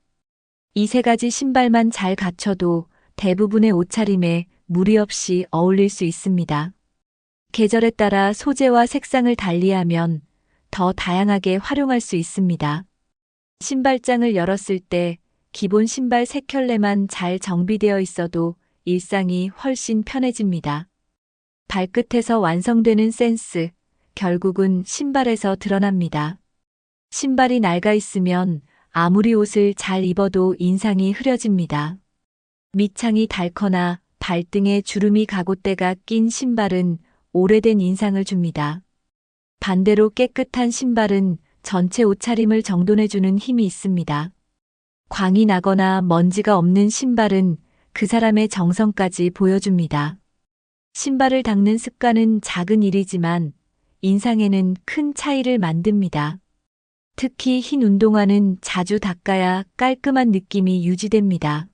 이 세 가지 신발만 잘 갖춰도 대부분의 옷차림에 무리 없이 어울릴 수 있습니다. 계절에 따라 소재와 색상을 달리하면 더 다양하게 활용할 수 있습니다. 신발장을 열었을 때 기본 신발 3켤레만 잘 정비되어 있어도 일상이 훨씬 편해집니다. 발끝에서 완성되는 센스, 결국은 신발에서 드러납니다. 신발이 낡아 있으면 아무리 옷을 잘 입어도 인상이 흐려집니다. 밑창이 닳거나 발등에 주름이 가곳대가 낀 신발은 오래된 인상을 줍니다. 반대로 깨끗한 신발은 전체 옷차림을 정돈해주는 힘이 있습니다. 광이 나거나 먼지가 없는 신발은 그 사람의 정성까지 보여줍니다. 신발을 닦는 습관은 작은 일이지만 인상에는 큰 차이를 만듭니다. 특히 흰 운동화는 자주 닦아야 깔끔한 느낌이 유지됩니다.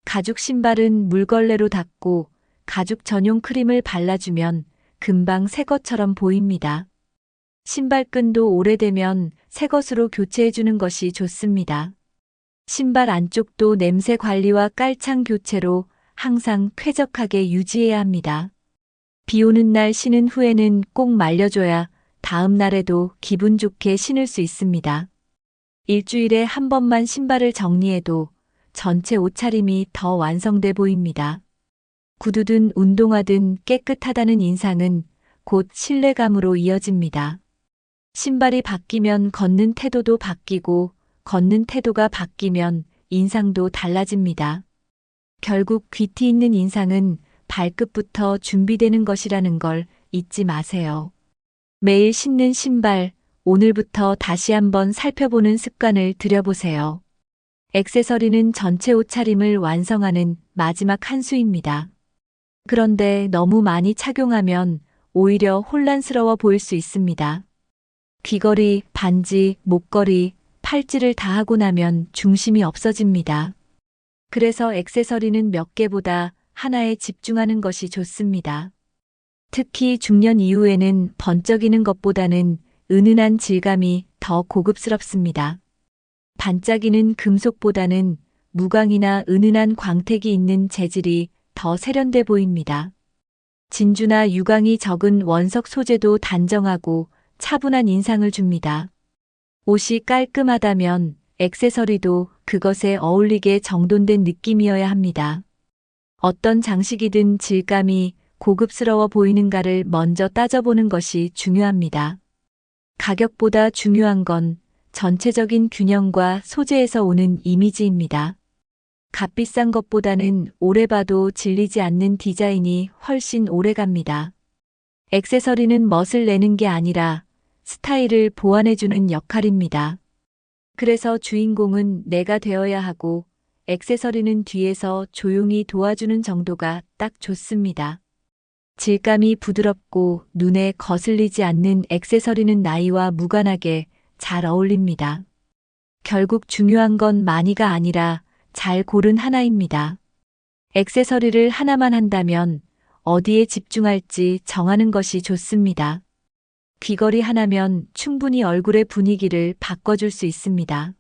가죽 신발은 물걸레로 닦고 가죽 전용 크림을 발라주면 금방 새 것처럼 보입니다. 신발끈도 오래되면 새 것으로 교체해주는 것이 좋습니다. 신발 안쪽도 냄새 관리와 깔창 교체로 항상 쾌적하게 유지해야 합니다. 비 오는 날 신은 후에는 꼭 말려줘야 다음 날에도 기분 좋게 신을 수 있습니다. 일주일에 한 번만 신발을 정리해도 전체 옷차림이 더 완성돼 보입니다. 구두든 운동화든 깨끗하다는 인상은 곧 신뢰감으로 이어집니다. 신발이 바뀌면 걷는 태도도 바뀌고 걷는 태도가 바뀌면 인상도 달라집니다. 결국 귀티 있는 인상은 발끝부터 준비되는 것이라는 걸 잊지 마세요. 매일 신는 신발, 오늘부터 다시 한번 살펴보는 습관을 들여보세요. 액세서리는 전체 옷차림을 완성하는 마지막 한 수입니다. 그런데 너무 많이 착용하면 오히려 혼란스러워 보일 수 있습니다. 귀걸이, 반지, 목걸이, 팔찌를 다 하고 나면 중심이 없어집니다. 그래서 액세서리는 몇 개보다 하나에 집중하는 것이 좋습니다. 특히 중년 이후에는 번쩍이는 것보다는 은은한 질감이 더 고급스럽습니다. 반짝이는 금속보다는 무광이나 은은한 광택이 있는 재질이 더 세련돼 보입니다. 진주나 유광이 적은 원석 소재도 단정하고 차분한 인상을 줍니다. 옷이 깔끔하다면 액세서리도 그것에 어울리게 정돈된 느낌이어야 합니다. 어떤 장식이든 질감이 고급스러워 보이는가를 먼저 따져보는 것이 중요합니다. 가격보다 중요한 건 전체적인 균형과 소재에서 오는 이미지입니다. 값비싼 것보다는 오래 봐도 질리지 않는 디자인이 훨씬 오래 갑니다. 액세서리는 멋을 내는 게 아니라 스타일을 보완해주는 역할입니다. 그래서 주인공은 내가 되어야 하고 액세서리는 뒤에서 조용히 도와주는 정도가 딱 좋습니다. 질감이 부드럽고 눈에 거슬리지 않는 액세서리는 나이와 무관하게 잘 어울립니다. 결국 중요한 건 많이가 아니라 잘 고른 하나입니다. 액세서리를 하나만 한다면 어디에 집중할지 정하는 것이 좋습니다. 귀걸이 하나면 충분히 얼굴의 분위기를 바꿔줄 수 있습니다.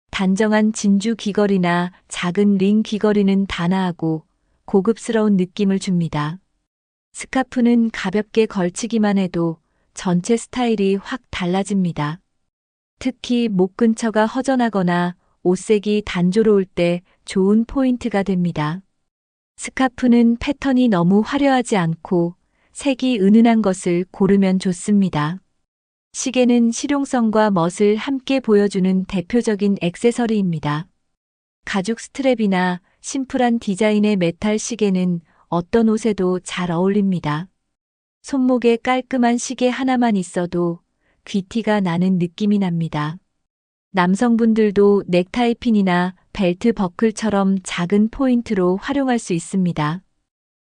단정한 진주 귀걸이나 작은 링 귀걸이는 단아하고 고급스러운 느낌을 줍니다. 스카프는 가볍게 걸치기만 해도 전체 스타일이 확 달라집니다. 특히 목 근처가 허전하거나 옷색이 단조로울 때 좋은 포인트가 됩니다. 스카프는 패턴이 너무 화려하지 않고 색이 은은한 것을 고르면 좋습니다. 시계는 실용성과 멋을 함께 보여주는 대표적인 액세서리입니다. 가죽 스트랩이나 심플한 디자인의 메탈 시계는 어떤 옷에도 잘 어울립니다. 손목에 깔끔한 시계 하나만 있어도 귀티가 나는 느낌이 납니다. 남성분들도 넥타이 핀이나 벨트 버클처럼 작은 포인트로 활용할 수 있습니다.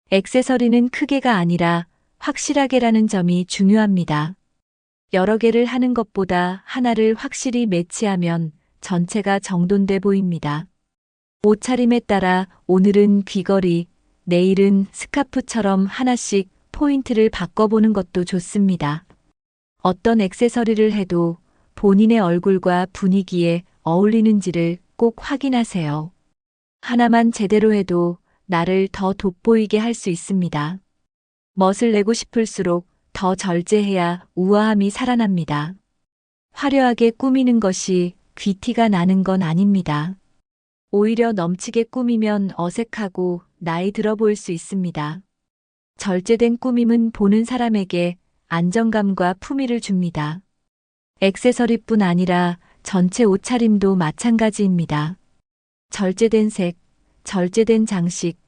액세서리는 크게가 아니라 확실하게라는 점이 중요합니다. 여러 개를 하는 것보다 하나를 확실히 매치하면 전체가 정돈돼 보입니다. 옷차림에 따라 오늘은 귀걸이, 내일은 스카프처럼 하나씩 포인트를 바꿔보는 것도 좋습니다. 어떤 액세서리를 해도 본인의 얼굴과 분위기에 어울리는지를 꼭 확인하세요. 하나만 제대로 해도 나를 더 돋보이게 할 수 있습니다. 멋을 내고 싶을수록 더 절제해야 우아함이 살아납니다. 화려하게 꾸미는 것이 귀티가 나는 건 아닙니다. 오히려 넘치게 꾸미면 어색하고 나이 들어 보일 수 있습니다. 절제된 꾸밈은 보는 사람에게 안정감과 품위를 줍니다. 액세서리뿐 아니라 전체 옷차림도 마찬가지입니다. 절제된 색, 절제된 장식,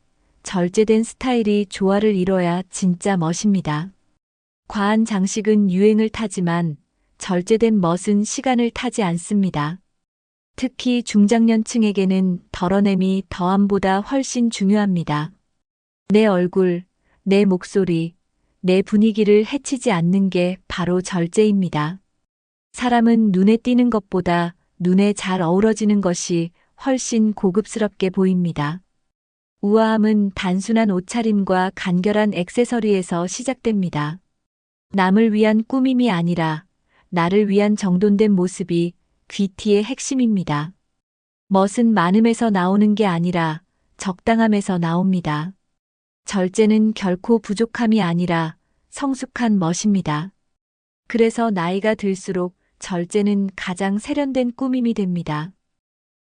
절제된 스타일이 조화를 이뤄야 진짜 멋입니다. 과한 장식은 유행을 타지만 절제된 멋은 시간을 타지 않습니다. 특히 중장년층에게는 덜어냄이 더함보다 훨씬 중요합니다. 내 얼굴, 내 목소리, 내 분위기를 해치지 않는 게 바로 절제입니다. 사람은 눈에 띄는 것보다 눈에 잘 어우러지는 것이 훨씬 고급스럽게 보입니다. 우아함은 단순한 옷차림과 간결한 액세서리에서 시작됩니다. 남을 위한 꾸밈이 아니라 나를 위한 정돈된 모습이 귀티의 핵심입니다. 멋은 많음에서 나오는 게 아니라 적당함에서 나옵니다. 절제는 결코 부족함이 아니라 성숙한 멋입니다. 그래서 나이가 들수록 절제는 가장 세련된 꾸밈이 됩니다.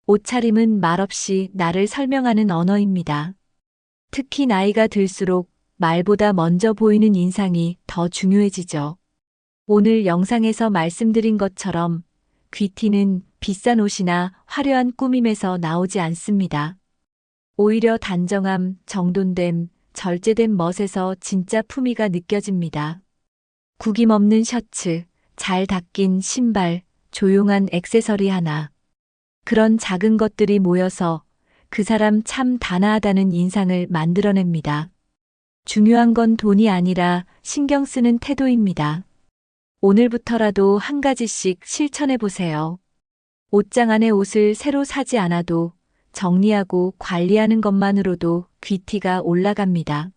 옷차림은 말없이 나를 설명하는 언어입니다. 특히 나이가 들수록 말보다 먼저 보이는 인상이 더 중요해지죠. 오늘 영상에서 말씀드린 것처럼 귀티는 비싼 옷이나 화려한 꾸밈에서 나오지 않습니다. 오히려 단정함, 정돈됨, 절제된 멋에서 진짜 품위가 느껴집니다. 구김없는 셔츠, 잘 닦인 신발, 조용한 액세서리 하나. 그런 작은 것들이 모여서 그 사람 참 단아하다는 인상을 만들어냅니다. 중요한 건 돈이 아니라 신경 쓰는 태도입니다. 오늘부터라도 한 가지씩 실천해 보세요. 옷장 안에 옷을 새로 사지 않아도 정리하고 관리하는 것만으로도 귀티가 올라갑니다.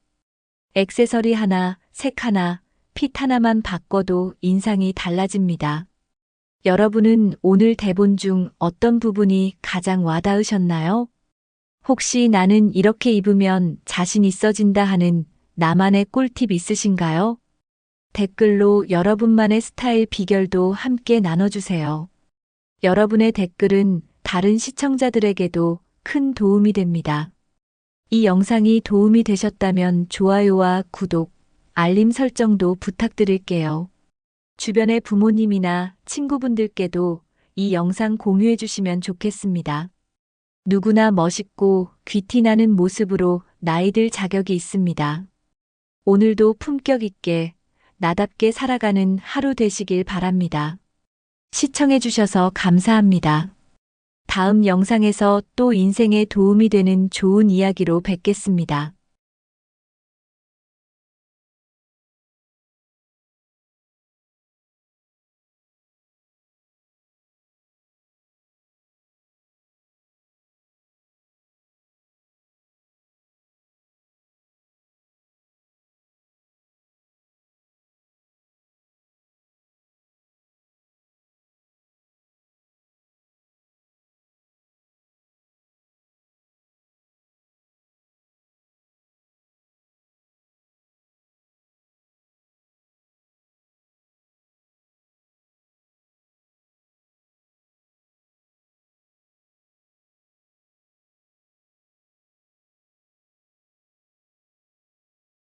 액세서리 하나, 색 하나, 핏 하나만 바꿔도 인상이 달라집니다. 여러분은 오늘 대본 중 어떤 부분이 가장 와닿으셨나요? 혹시 나는 이렇게 입으면 자신 있어진다 하는 나만의 꿀팁 있으신가요? 댓글로 여러분만의 스타일 비결도 함께 나눠주세요. 여러분의 댓글은 다른 시청자들에게도 큰 도움이 됩니다. 이 영상이 도움이 되셨다면 좋아요와 구독, 알림 설정도 부탁드릴게요. 주변의 부모님이나 친구분들께도 이 영상 공유해 주시면 좋겠습니다. 누구나 멋있고 귀티나는 모습으로 나이들 자격이 있습니다. 오늘도 품격 있게 나답게 살아가는 하루 되시길 바랍니다. 시청해 주셔서 감사합니다. 다음 영상에서 또 인생에 도움이 되는 좋은 이야기로 뵙겠습니다.